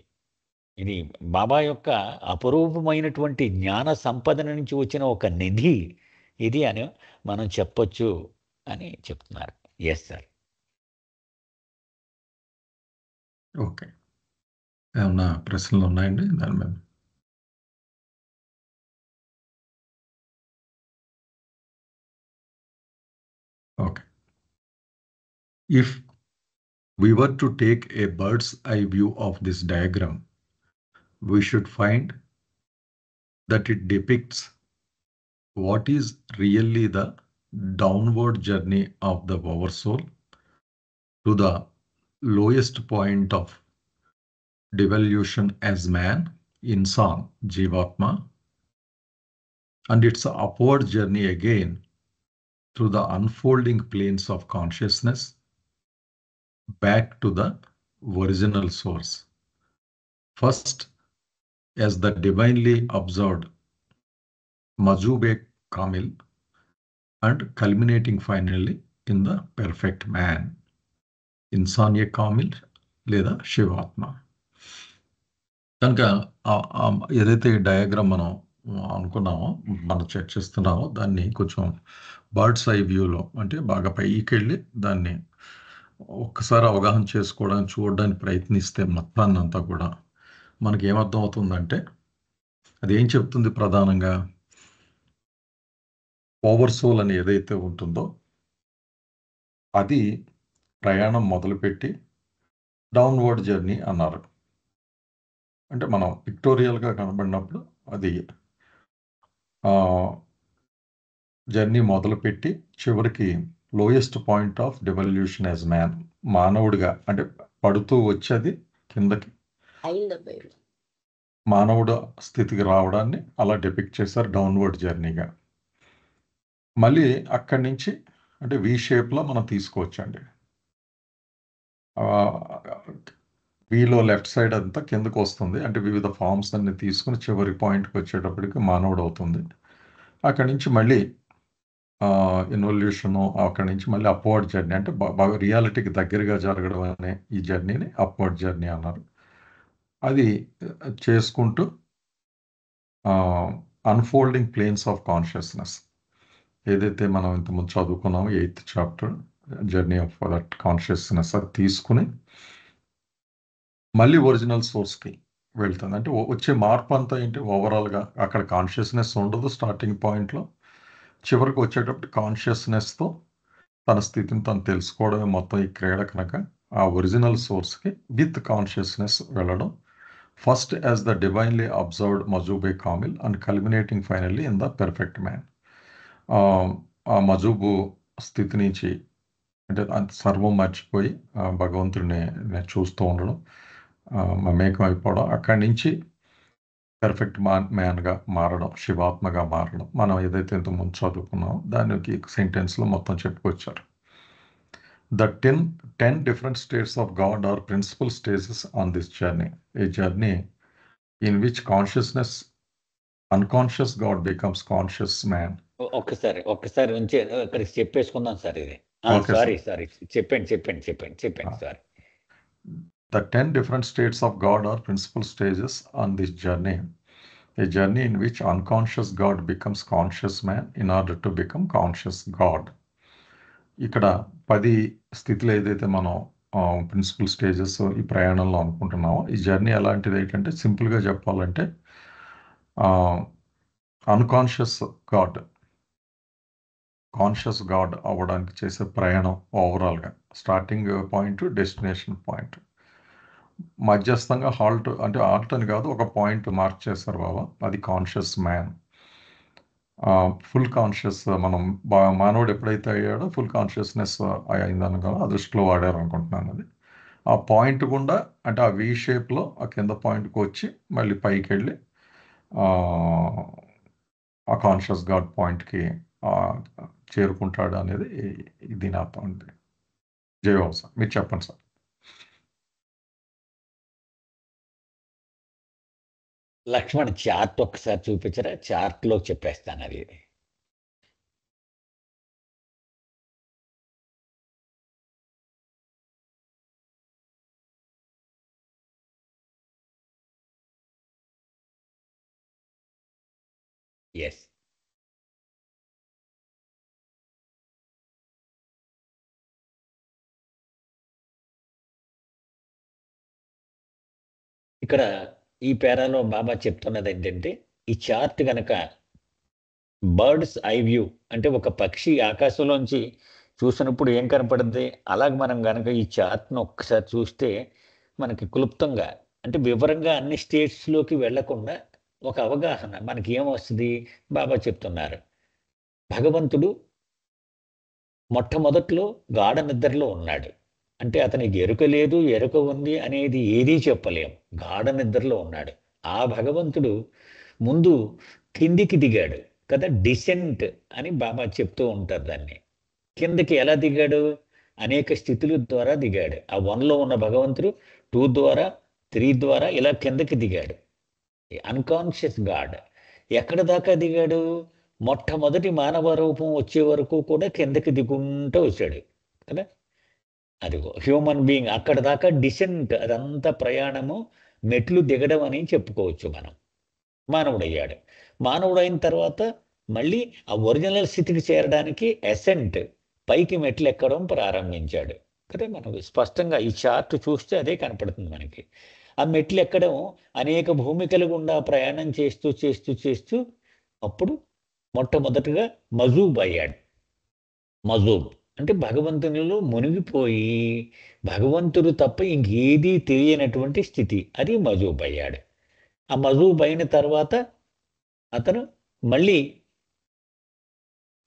S3: ఇది బాబా యొక్క అపరూపమైనటువంటి జ్ఞాన సంపద నుంచి వచ్చిన ఒక నిధి ఇది అని మనం చెప్పొచ్చు అని చెప్తున్నారు. Yes sir.
S2: ఓకే, ఏమన్నా ప్రశ్నలు ఉన్నాయండి దాని మీద? Okay. If we were to take a bird's eye view of this diagram, we should find that it depicts what is really the downward journey of the oversoul to the lowest point of devolution as man, insan, jivatma, and its upward journey again through the unfolding planes of consciousness back to the original source. First, as the divinely observed Majube Kamil, and culminating finally in the perfect man, Insanye Kamil లేదా శివాత్మ. కనుక ఏదైతే diagram మనం అనుకున్నామో, మనం చర్చిస్తున్నామో దాన్ని కొంచెం bird's eye వ్యూలో, అంటే బాగా పైకి వెళ్ళి దాన్ని ఒక్కసారి అవగాహన చేసుకోవడానికి చూడడానికి ప్రయత్నిస్తే మొత్తాన్ని అంతా కూడా మనకి ఏమర్థం అవుతుందంటే, అది ఏం చెప్తుంది ప్రధానంగా, ఓవర్ సోల్ అని ఏదైతే ఉంటుందో అది ప్రయాణం మొదలుపెట్టి డౌన్వర్డ్ జర్నీ అన్నారు. అంటే మనం పిక్టోరియల్గా కనబడినప్పుడు అది జర్నీ మొదలుపెట్టి చివరికి lowest point of devolution as man, మానవుడిగా అంటే పడుతూ వచ్చేది కిందకి మానవుడు స్థితికి రావడాన్ని అలా డెపిక్ట్ చేశారు డౌన్వర్డ్ జర్నీగా. మళ్ళీ అక్కడి నుంచి అంటే వి షేప్లో మనం తీసుకోవచ్చండి. వీలో లెఫ్ట్ సైడ్ అంతా కిందకు వస్తుంది, అంటే వివిధ ఫార్మ్స్ అన్ని తీసుకుని చివరి పాయింట్కి వచ్చేటప్పటికి మానవుడు అవుతుంది. అక్కడి నుంచి మళ్ళీ ఇన్వల్యూషను, అక్కడి నుంచి మళ్ళీ అప్వర్డ్ జర్నీ, అంటే బాగా రియాలిటీకి దగ్గరగా జరగడం అనే ఈ జర్నీని అప్వర్డ్ జర్నీ అన్నారు. అది చేసుకుంటూ అన్ఫోల్డింగ్ ప్లేన్స్ ఆఫ్ కాన్షియస్నెస్ ఏదైతే మనం ఇంతకుముందు చదువుకున్నామో 8th chapter journey of that consciousness, అది తీసుకుని మళ్ళీ ఒరిజినల్ సోర్స్కి వెళ్తుంది. అంటే వచ్చే మార్పు అంతా ఏంటి, ఓవరాల్గా అక్కడ కాన్షియస్నెస్ ఉండదు స్టార్టింగ్ పాయింట్లో, చివరికి వచ్చేటప్పుడు కాన్షియస్నెస్తో తన స్థితిని తను తెలుసుకోవడమే మొత్తం ఈ క్రీడ. కనుక ఆ ఒరిజినల్ సోర్స్కి విత్ కాన్షియస్నెస్ వెళ్ళడం, first as the divinely absorbed Majzoob Kamil and culminating finally in the perfect man. ఆ మజూబు స్థితి నుంచి అంటే సర్వం మర్చిపోయి భగవంతుడిని చూస్తూ ఉండడం, మమేకం అయిపోవడం, అక్కడి నుంచి పెర్ఫెక్ట్ మ్యాన్గా మారడం, శివాత్మగా మారడం, మనం ఏదైతే ఇంతకుముందు చదువుకున్నామో దానికి సెంటెన్స్లో మొత్తం చెప్పుకొచ్చారు. The 10 different states of God are principal stages on this journey, a journey in which consciousness, unconscious God becomes conscious man.
S3: ఒక్కసారి ఉంచి ఇక్కడ చెప్పేసుకుందాం సార్. ఇది సారీ చెప్పండి sir.
S2: The 10 different states of God are principal stages on this journey, a journey in which unconscious God becomes conscious man in order to become conscious God. ఇక్కడ 10 స్థితిలో ఏదైతే మనం principal stages ఈ ప్రయాణంలో అనుకుంటున్నాము. ఈ జర్నీ ఎలాంటిది ఏంటంటే సింపుల్గా చెప్పాలంటే అన్కాన్షియస్ గాడ్ కాన్షియస్ గాడ్ అవ్వడానికి చేసే ప్రయాణం ఓవరాల్గా స్టార్టింగ్ పాయింట్ డెస్టినేషన్ పాయింట్. మధ్యస్థంగా హాల్ట్ అంటే హాల్ట్ అని కాదు, ఒక పాయింట్ మార్క్ చేస్తారు బాబా, అది కాన్షియస్ మ్యాన్. ఫుల్ కాన్షియస్ మనం మానవుడు ఎప్పుడైతే అయ్యాడో ఫుల్ కాన్షియస్నెస్ అయిందనగా ఆ దృష్టిలో వాడారు అనుకుంటున్నాను. అది ఆ పాయింట్ గుండా అంటే ఆ వి షేప్లో ఆ కింద పాయింట్కి వచ్చి మళ్ళీ పైకి వెళ్ళి ఆ కాన్షియస్ గాడ్ పాయింట్కి చేరుకుంటాడు అనేది దీని అర్థం ఉంది. జయబాబు సార్ మీరు చెప్పండి సార్.
S3: లక్ష్మణ్ చార్ట్ ఒకసారి చూపించరా? చార్ట్లో చెప్పేస్తాను అది. ఎస్, ఇక్కడ ఈ పేరాలో బాబా చెప్తున్నది ఏంటంటే, ఈ చార్ట్ గనక బర్డ్స్ ఐ వ్యూ అంటే ఒక పక్షి ఆకాశంలోంచి చూసినప్పుడు ఏం కనపడుతుంది, అలాగే మనం గనక ఈ చార్ట్ను ఒక్కసారి చూస్తే మనకి క్లుప్తంగా అంటే వివరంగా అన్ని స్టేట్స్లోకి వెళ్లకుండా ఒక అవగాహన మనకి ఏమొస్తుంది. బాబా చెప్తున్నారు, భగవంతుడు మొట్టమొదట్లో గాఢ నిద్రలో ఉన్నాడు. అంటే అతనికి ఎరుక లేదు, ఎరుక ఉంది అనేది ఏదీ చెప్పలేం. గాఢ నిద్రలో ఉన్నాడు. ఆ భగవంతుడు ముందు కిందికి దిగాడు కదా, డిసెంట్ అని బాబా చెప్తూ ఉంటారు దాన్ని. కిందకి ఎలా దిగాడు? అనేక స్థితుల ద్వారా దిగాడు. ఆ 1లో ఉన్న భగవంతుడు 2 ద్వారా 3 ద్వారా ఇలా కిందకి దిగాడు. అన్కాన్షియస్ గాడ్ ఎక్కడ దాకా దిగాడు? మొట్టమొదటి మానవ రూపం వచ్చే వరకు కూడా కిందకి దిగుంటూ వచ్చాడు కదా. అదిగో హ్యూమన్ బీయింగ్ అక్కడ దాకా డిసెంట్, అదంతా ప్రయాణము, మెట్లు దిగడం అని చెప్పుకోవచ్చు మనం. మానవుడయ్యాడు. మానవుడు అయిన తర్వాత మళ్ళీ ఆ ఒరిజినల్ స్థితికి చేరడానికి అసెంట్, పైకి మెట్లు ఎక్కడం ప్రారంభించాడు కదా. మనం స్పష్టంగా ఈ చార్ట్ చూస్తే అదే కనపడుతుంది మనకి. ఆ మెట్లు ఎక్కడం అనేక భూమికల గుండా ప్రయాణం చేస్తూ చేస్తూ చేస్తూ అప్పుడు మొట్టమొదటిగా మజూబ్ అయ్యాడు. మజూబ్ అంటే భగవంతునిలో మునిగిపోయి భగవంతుడు తప్ప ఇంకేదీ తెలియనటువంటి స్థితి, అది మజూబ్ అయ్యాడు. ఆ మజూబ్ అయిన తర్వాత అతను మళ్ళీ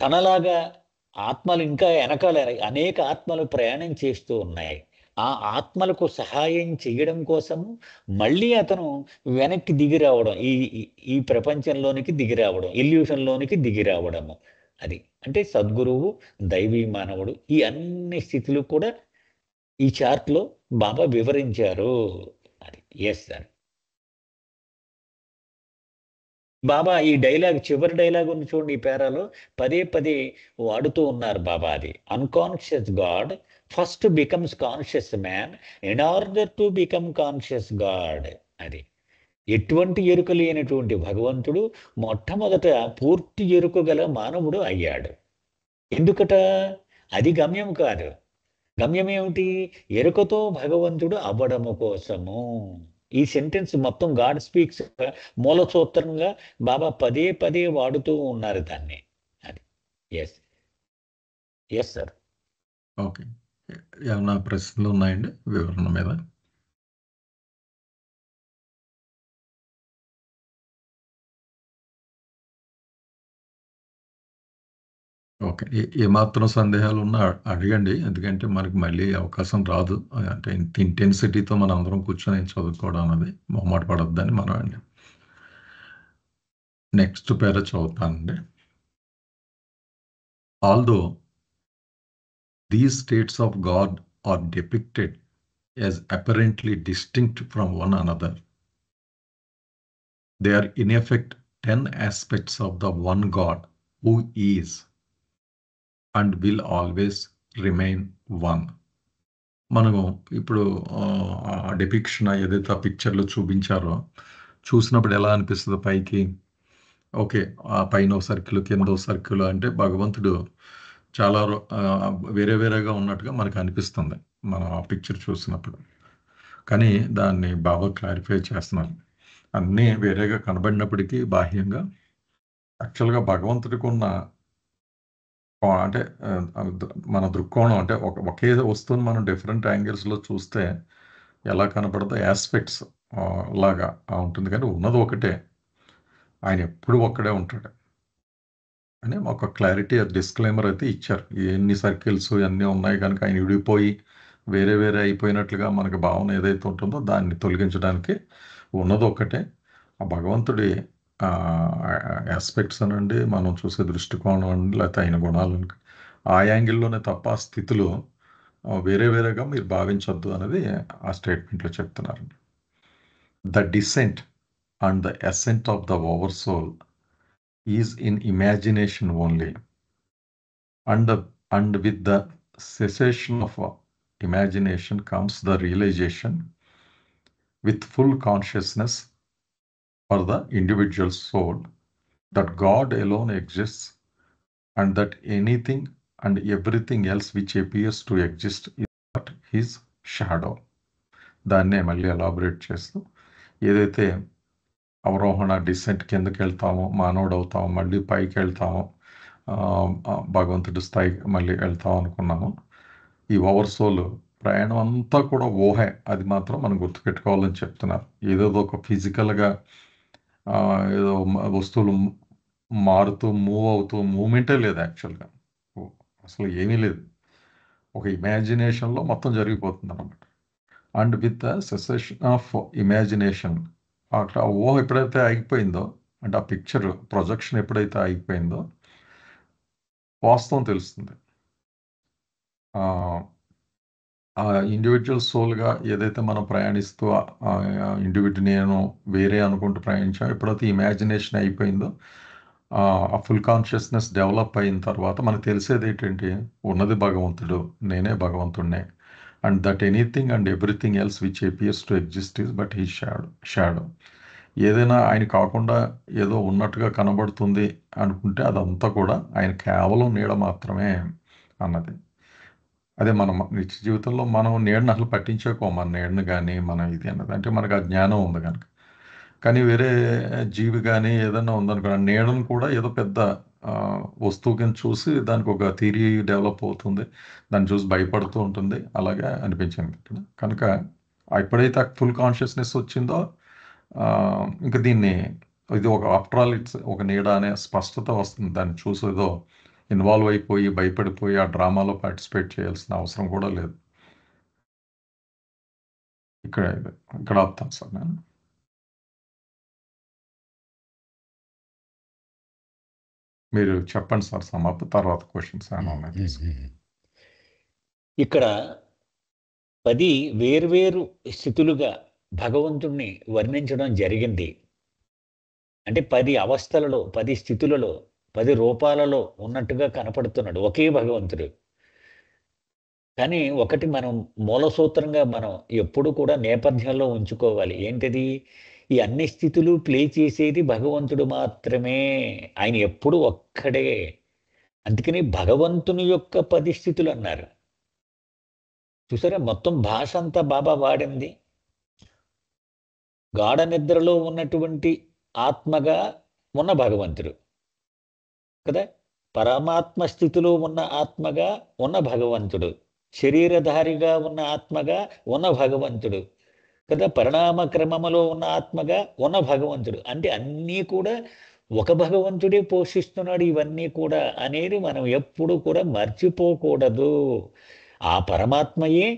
S3: తనలాగా ఆత్మలు ఇంకా వెనకాల అనేక ఆత్మలు ప్రయాణం చేస్తూ ఉన్నాయి. ఆ ఆత్మలకు సహాయం చేయడం కోసము మళ్ళీ అతను వెనక్కి దిగి రావడం, ఈ ప్రపంచంలోనికి దిగి రావడం, ఇల్యూషన్లోనికి దిగి రావడము. అది అంటే సద్గురువు, దైవీ మానవుడు, ఈ అన్ని స్థితులు కూడా ఈ చార్ట్లో బాబా వివరించారు. అది ఎస్ సార్. బాబా ఈ డైలాగ్, చివరి డైలాగ్ ఉంది చూడండి, ఈ పేరాలో పదే పదే వాడుతూ ఉన్నారు బాబా. అది unconscious God first becomes conscious man in order to become conscious God. అది ఎటువంటి ఎరుక లేనటువంటి భగవంతుడు మొట్టమొదట పూర్తి ఎరుక గల మానవుడు అయ్యాడు. ఎందుకట? అది గమ్యం కాదు. గమ్యం ఏమిటి? ఎరుకతో భగవంతుడు అవ్వడము కోసము. ఈ సెంటెన్స్ మొత్తం గాడ్ స్పీక్స్ మూల సూత్రంగా బాబా పదే పదే వాడుతూ ఉన్నారు దాన్ని. అది ఎస్ ఎస్ సార్.
S2: ఓకే, ఏమన్నా ప్రశ్నలు ఉన్నాయండి వివరణ మీద? ఓకే, ఏమాత్రం సందేహాలు ఉన్నా అడగండి, ఎందుకంటే మనకి మళ్ళీ అవకాశం రాదు. అంటే ఇంత ఇంటెన్సిటీతో మనం అందరం కూర్చొని చదువుకోవడం అనేది మొహమాట పడొద్దని మనం అండి. నెక్స్ట్ పేర చదువుతానండి. Although these states of God are depicted as apparently distinct from one another, they are in effect 10 aspects of the one God who is and will always remain one. మనము ఇప్పుడు ఆ డిపిక్షన్ ఏదైతే ఆ పిక్చర్లో చూపించారో చూసినప్పుడు ఎలా అనిపిస్తుంది పైకి? ఓకే, ఆ పైన సర్కిల్ కింద సర్కిల్ అంటే భగవంతుడు చాలా వేరే వేరేగా ఉన్నట్టుగా మనకు అనిపిస్తుంది. మనం ఆ పిక్చర్ చూసినప్పుడు. కానీ దాన్ని బాగా క్లారిఫై చేస్తున్నారు. అన్నీ వేరేగా కనబడినప్పటికీ బాహ్యంగా యాక్చువల్గా భగవంతుడికి ఉన్న అంటే మన దృక్కోణం అంటే ఒకే వస్తువుని మనం డిఫరెంట్ యాంగిల్స్లో చూస్తే ఎలా కనపడదో ఆస్పెక్ట్స్ లాగా ఉంటుంది, కానీ ఉన్నది ఒకటే. ఆయన ఎప్పుడు ఒక్కడే ఉంటాడు అని ఒక క్లారిటీ డిస్క్లైమర్ అయితే ఇచ్చారు. ఎన్ని సర్కిల్స్ అన్నీ ఉన్నాయి కనుక ఆయన విడిపోయి వేరే వేరే అయిపోయినట్లుగా మనకు భావన ఏదైతే ఉంటుందో దాన్ని తొలగించడానికి ఉన్నది ఒక్కటే. ఆ భగవంతుడి ఆస్పెక్ట్స్ అనండి, మనం చూసే దృష్టికోణం అండి, లేకపోతే ఆయన గుణాలు ఆ యాంగిల్లోనే తప్ప ఆ స్థితిలో వేరే వేరేగా మీరు భావించొద్దు అనేది ఆ స్టేట్మెంట్లో చెప్తున్నారు. The descent and the ascent of the oversoul is in imagination only, and with the cessation of imagination comes the realization with full consciousness for the individual soul that God alone exists, and that anything and everything else which appears to exist is but his shadow. దాన్నే మళ్ళీ elaborate చేస్తూ ఏదైతే అవరోహణ decent కిందకి వెళ్తామో మానవుడు అవుతామో, మళ్ళీ పైకి వెళ్తామో, భగవంతుడి స్థాయికి మళ్ళీ వెళ్తాం అనుకున్నాము. ఈ ఓవర్ సోల్ ప్రయాణం అంతా కూడా ఊహే, అది మాత్రం మనం గుర్తుపెట్టుకోవాలని చెప్తున్నారు. ఏదో ఒక ఫిజికల్గా ఏదో వస్తువులు మారుతూ మూవ్ అవుతూ మూమెంటే లేదు యాక్చువల్గా, అసలు ఏమీ లేదు. ఒక ఇమాజినేషన్లో మొత్తం జరిగిపోతుంది అనమాట. And with the cessation of imagination, అక్కడ ఊహ ఎప్పుడైతే ఆగిపోయిందో, అంటే ఆ పిక్చర్ ప్రొజెక్షన్ ఎప్పుడైతే ఆగిపోయిందో వాస్తవం తెలుస్తుంది. ఆ ఇండివిజువల్ సోల్గా ఏదైతే మనం ప్రయాణిస్తూ ఇండివిజువల్ నేను వేరే అనుకుంటూ ప్రయాణించాం, ఎప్పుడైతే ఇమాజినేషన్ అయిపోయిందో, ఆ ఫుల్ కాన్షియస్నెస్ డెవలప్ అయిన తర్వాత మనకు తెలిసేది ఏంటంటే ఉన్నది భగవంతుడు, నేనే భగవంతుడినే. And that anything and everything else which appears to exist is but he shadow. ఏదైనా ఆయన కాకుండా ఏదో ఉన్నట్టుగా కనబడుతుంది అనుకుంటే అదంతా కూడా ఆయన కేవలం నీడ మాత్రమే అన్నది. అదే మనం నిత్య జీవితంలో మనం నీడని అసలు పట్టించుకో, మన నీడని కానీ మనం ఇది అన్నది, అంటే మనకు ఆ జ్ఞానం ఉంది కనుక. కానీ వేరే జీవి కానీ ఏదైనా ఉందనుకో, నీడను కూడా ఏదో పెద్ద వస్తువు కింద చూసి దానికి ఒక థియరీ డెవలప్ అవుతుంది, దాన్ని చూసి భయపడుతూ ఉంటుంది, అలాగే అనిపించింది కనుక ఎప్పుడైతే ఫుల్ కాన్షియస్నెస్ వచ్చిందో ఇంకా దీన్ని ఇది ఒక ఆఫ్టర్ ఆల్ ఇట్స్ ఒక నీడ అనే స్పష్టత వస్తుంది. దాన్ని చూసేదో ఇన్వాల్వ్ అయిపోయి భయపడిపోయి ఆ డ్రామాలో పార్టిసిపేట్ చేయాల్సిన అవసరం కూడా లేదు. ఇక్కడ ఆపుతాను సార్ నేను. మీరు చెప్పండి సార్ సమాప్తి, తర్వాత క్వశ్చన్స్ ఏమైనా ఉన్నాయి.
S3: ఇక్కడ 10 వేర్వేరు స్థితులుగా భగవంతుణ్ణి వర్ణించడం జరిగింది. అంటే 10 అవస్థలలో, 10 స్థితులలో, 10 రూపాలలో ఉన్నట్టుగా కనపడుతున్నాడు ఒకే భగవంతుడు. కానీ ఒకటి మనం మూల సూత్రంగా మనం ఎప్పుడు కూడా నేపథ్యంలో ఉంచుకోవాలి. ఏంటిది? ఈ అన్ని స్థితులు ప్లే చేసేది భగవంతుడు మాత్రమే. ఆయన ఎప్పుడు ఒక్కడే. అందుకని భగవంతుని యొక్క 10 స్థితులు అన్నారు. చూసారా, మొత్తం భాష అంతా బాబా వాడింది. గాఢ నిద్రలో ఉన్నటువంటి ఆత్మగా ఉన్న భగవంతుడు కదా, పరమాత్మ స్థితిలో ఉన్న ఆత్మగా ఉన్న భగవంతుడు, శరీరధారిగా ఉన్న ఆత్మగా ఉన్న భగవంతుడు కదా, పరిణామ క్రమములో ఉన్న ఆత్మగా ఉన్న భగవంతుడు. అంటే అన్నీ కూడా ఒక భగవంతుడే పోషిస్తున్నాడు ఇవన్నీ కూడా అనేది మనం ఎప్పుడు కూడా మర్చిపోకూడదు. ఆ పరమాత్మయే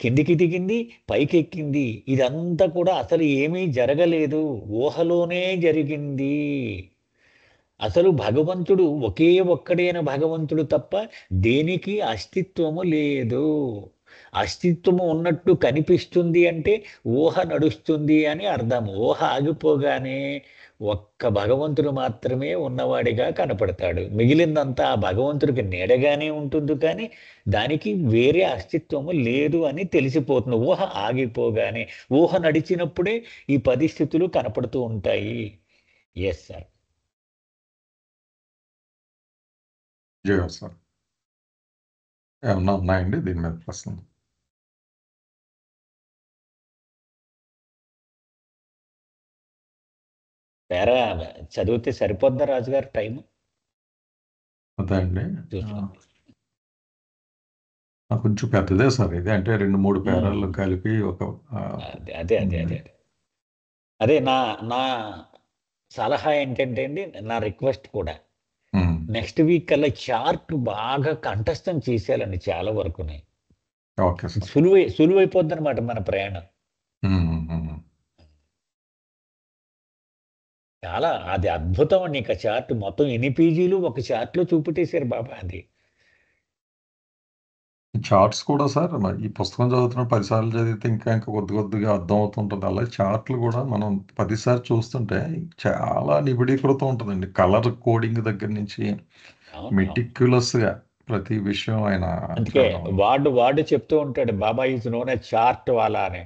S3: కిందికి దిగింది, పైకెక్కింది. ఇదంతా కూడా అసలు ఏమీ జరగలేదు, ఊహలోనే జరిగింది. అసలు భగవంతుడు ఒకే ఒక్కడైన భగవంతుడు తప్ప దేనికి అస్తిత్వము లేదు. అస్తిత్వము ఉన్నట్టు కనిపిస్తుంది అంటే ఊహ నడుస్తుంది అని అర్థం. ఊహ ఆగిపోగానే ఒక్క భగవంతుడు మాత్రమే ఉన్నవాడిగా కనపడతాడు. మిగిలిందంతా ఆ భగవంతుడికి నీడగానే ఉంటుంది, కానీ దానికి వేరే అస్తిత్వము లేదు అని తెలిసిపోతుంది ఊహ ఆగిపోగానే. ఊహ నడిచినప్పుడే ఈ 10 స్థితులు కనపడుతూ ఉంటాయి. Yes sir.
S2: సార్ ఏమన్నా ఉన్నాయండి దీని మీద ప్రశ్న?
S3: పేరా చదివితే సరిపోద్దా రాజుగారు టైం
S2: అదే అండి.
S3: చూసుకోండి.
S2: కొంచెం పెద్దదే సార్ ఇది, అంటే 2-3 పేరాలు కలిపి ఒక
S3: అదే అదే అదే అదే అదే నా నా సలహా ఏంటంటే అండి, నా రిక్వెస్ట్ కూడా నెక్స్ట్ వీక్ కల్లా చార్ట్ బాగా కంఠస్థం చేసేయాలండి చాలా వరకునే.
S2: Okay sir.
S3: సులువైపోద్ది అనమాట మన ప్రయాణం. చాలా అది అద్భుతం అండి. ఇంకా చార్ట్ మొత్తం ఎన్ని పేజీలు ఒక చార్ట్లో చూపెట్టేశారు బాబా. అది
S2: చార్ట్స్ కూడా సార్ ఈ పుస్తకం చదువుతున్న 10 సార్లు చదివితే ఇంకా ఇంకా కొద్దిగా అర్థం అవుతుంటుంది. అలాగే చార్ట్లు కూడా మనం 10 సార్లు చూస్తుంటే చాలా నిబిడీకృతం ఉంటుందండి. కలర్ కోడింగ్ దగ్గర నుంచి మెటిక్యులస్గా ప్రతి విషయం ఆయన.
S3: అందుకే వాడు చెప్తూ ఉంటాడు, బాబా ఈజ్ నోన్ యాజ్ చార్ట్ వాలా అని.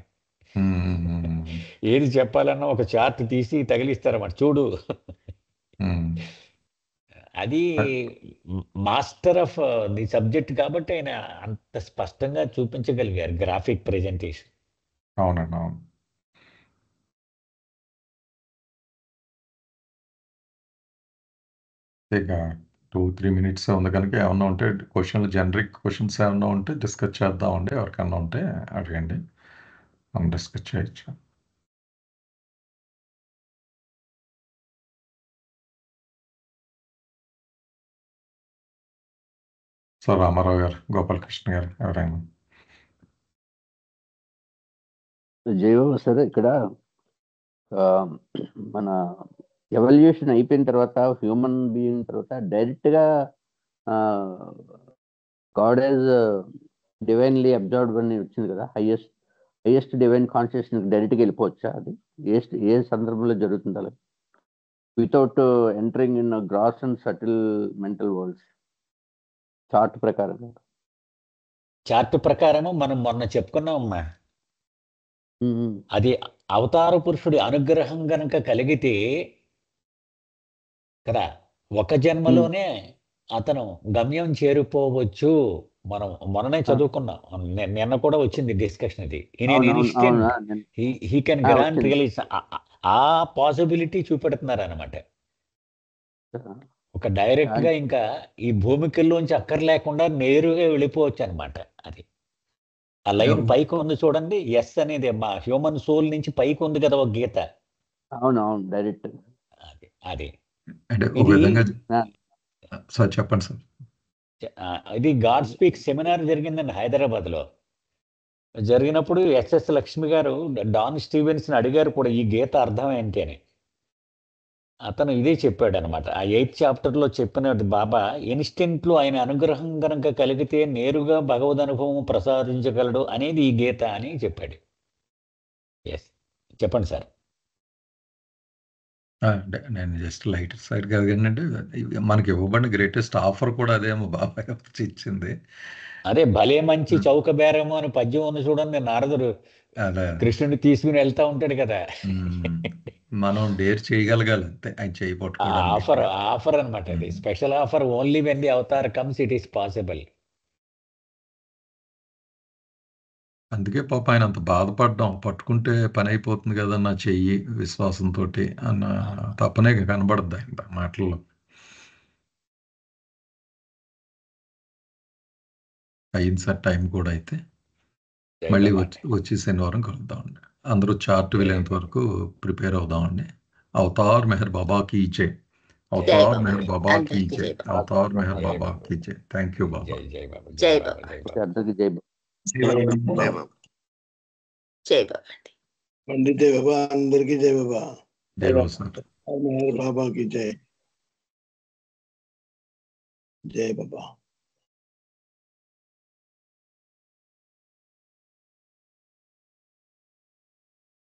S3: ఏది చెప్పాలన్నా ఒక చార్ట్ తీసి తగిలిస్తారన్నమాట, చూడు. అది మాస్టర్ ఆఫ్ ది సబ్జెక్ట్ కాబట్టి ఆయన అంత స్పష్టంగా చూపించగలిగారు గ్రాఫిక్ ప్రెజెంటేషన్.
S2: అవునండి, అవును. ఇక 2-3 మినిట్స్ ఉంది కనుక ఏమన్నా ఉంటే క్వశ్చన్లు, జనరిక్ క్వశ్చన్స్ ఏమన్నా ఉంటే డిస్కస్ చేద్దామండి. ఎవరికన్నా ఉంటే అడగండి, మనం డిస్కస్ చేయొచ్చు. సార్ రామారావు గారు, గోపాలకృష్ణ గారు, ఎవరైనా.
S9: జయబాబు సార్, ఇక్కడ మన ఎవల్యూషన్ అయిపోయిన తర్వాత హ్యూమన్ బీయింగ్ తర్వాత డైరెక్ట్గా గాడ్ యాజ్ డివైన్లీ అబ్జర్వ్డ్ అని వచ్చింది కదా, హైయెస్ట్ డివైన్ కాన్షియస్నెస్ డైరెక్ట్గా వెళ్ళిపోవచ్చా? అది ఏ సందర్భంలో జరుగుతుంది అలా, without entering in gross and subtle mental worlds? Chart
S3: ప్రకారము మనం మొన్న చెప్పుకున్నామమ్మా, అది అవతార పురుషుడి అనుగ్రహం గనక కలిగితే కదా ఒక జన్మలోనే అతను గమ్యం చేరుకోవచ్చు. మనం మొన్ననే చదువుకున్నాం, నిన్న కూడా వచ్చింది డిస్కషన్. ఇది హీ కెన్ గ్రాంట్ రియలైజ్, ఆ పాసిబిలిటీ చూపెడుతున్నారు అనమాట. ఒక డైరెక్ట్ గా ఇంకా ఈ భూమికల్లోంచి అక్కర్లేకుండా నేరుగా వెళ్ళిపోవచ్చు అనమాట. అది ఆ లైన్ పైకి ఉంది చూడండి, ఎస్ అనేది మా హ్యూమన్ సోల్ నుంచి పైకి ఉంది కదా ఒక గీత.
S9: అవునవును, డైరెక్ట్.
S3: అది
S2: సార్ చెప్పండి సార్.
S3: ఇది గాడ్ స్పీక్ సెమినార్ జరిగిందండి హైదరాబాద్లో. జరిగినప్పుడు ఎస్ఎస్ లక్ష్మి గారు డాన్ స్టీవెన్స్ని అడిగారు కూడా, ఈ గీత అర్థం ఏంటి అని. అతను ఇదే చెప్పాడు అనమాట. ఆ 8th చాప్టర్లో చెప్పినట్టు బాబా ఇన్స్టెంట్లో ఆయన అనుగ్రహం కనుక కలిగితే నేరుగా భగవద్ అనుభవం ప్రసాదించగలడు అనేది ఈ గీత అని చెప్పాడు. ఎస్, చెప్పండి సార్.
S2: నేను జస్ట్ లైట్ సైడ్ కదండి, మనకి ఇవ్వబడిన గ్రేటెస్ట్ ఆఫర్ కూడా అదేమో బాబాయ్ ఇచ్చింది.
S3: అదే భలే మంచి చౌక బేరము అని పద్యం ఉంది చూడండి, నారదుడు కృష్ణుని తీసుకుని వెళ్తా ఉంటాడు కదా.
S2: మనం డేర్ చేయగలగాలి అంతే, ఆయన చేయబట్టుకోవడం.
S3: ఆఫర్ అనమాట. అది special offer, only when the Avatar comes it is possible.
S2: అందుకే పాప ఆయన అంత బాధపడ్డాం, పట్టుకుంటే పని అయిపోతుంది కదా నా చెయ్యి విశ్వాసంతో అన్న తప్పనే కనబడద్దు ఆయన మాటల్లో. అయింది సార్ టైం కూడా. అయితే మళ్ళీ వచ్చి శనివారం కలుద్దామండి. అందరూ చార్ట్ వెళ్ళేంత వరకు ప్రిపేర్ అవుదామండి. అవతార్ మెహర్ బాబా కీ జై, అవతార్ మెహర్ బాబా కీ జై, అవతార్ మెహర్ బాబా కీ జై. థ్యాంక్ యూ బాబా.
S7: జై బాబా. జై బాబా అండి.
S10: పండితే బాబా, అందరికీ జై బాబా.
S2: జై బాబా సార్.
S10: మెహర్ బాబాకి జై. జై బాబా.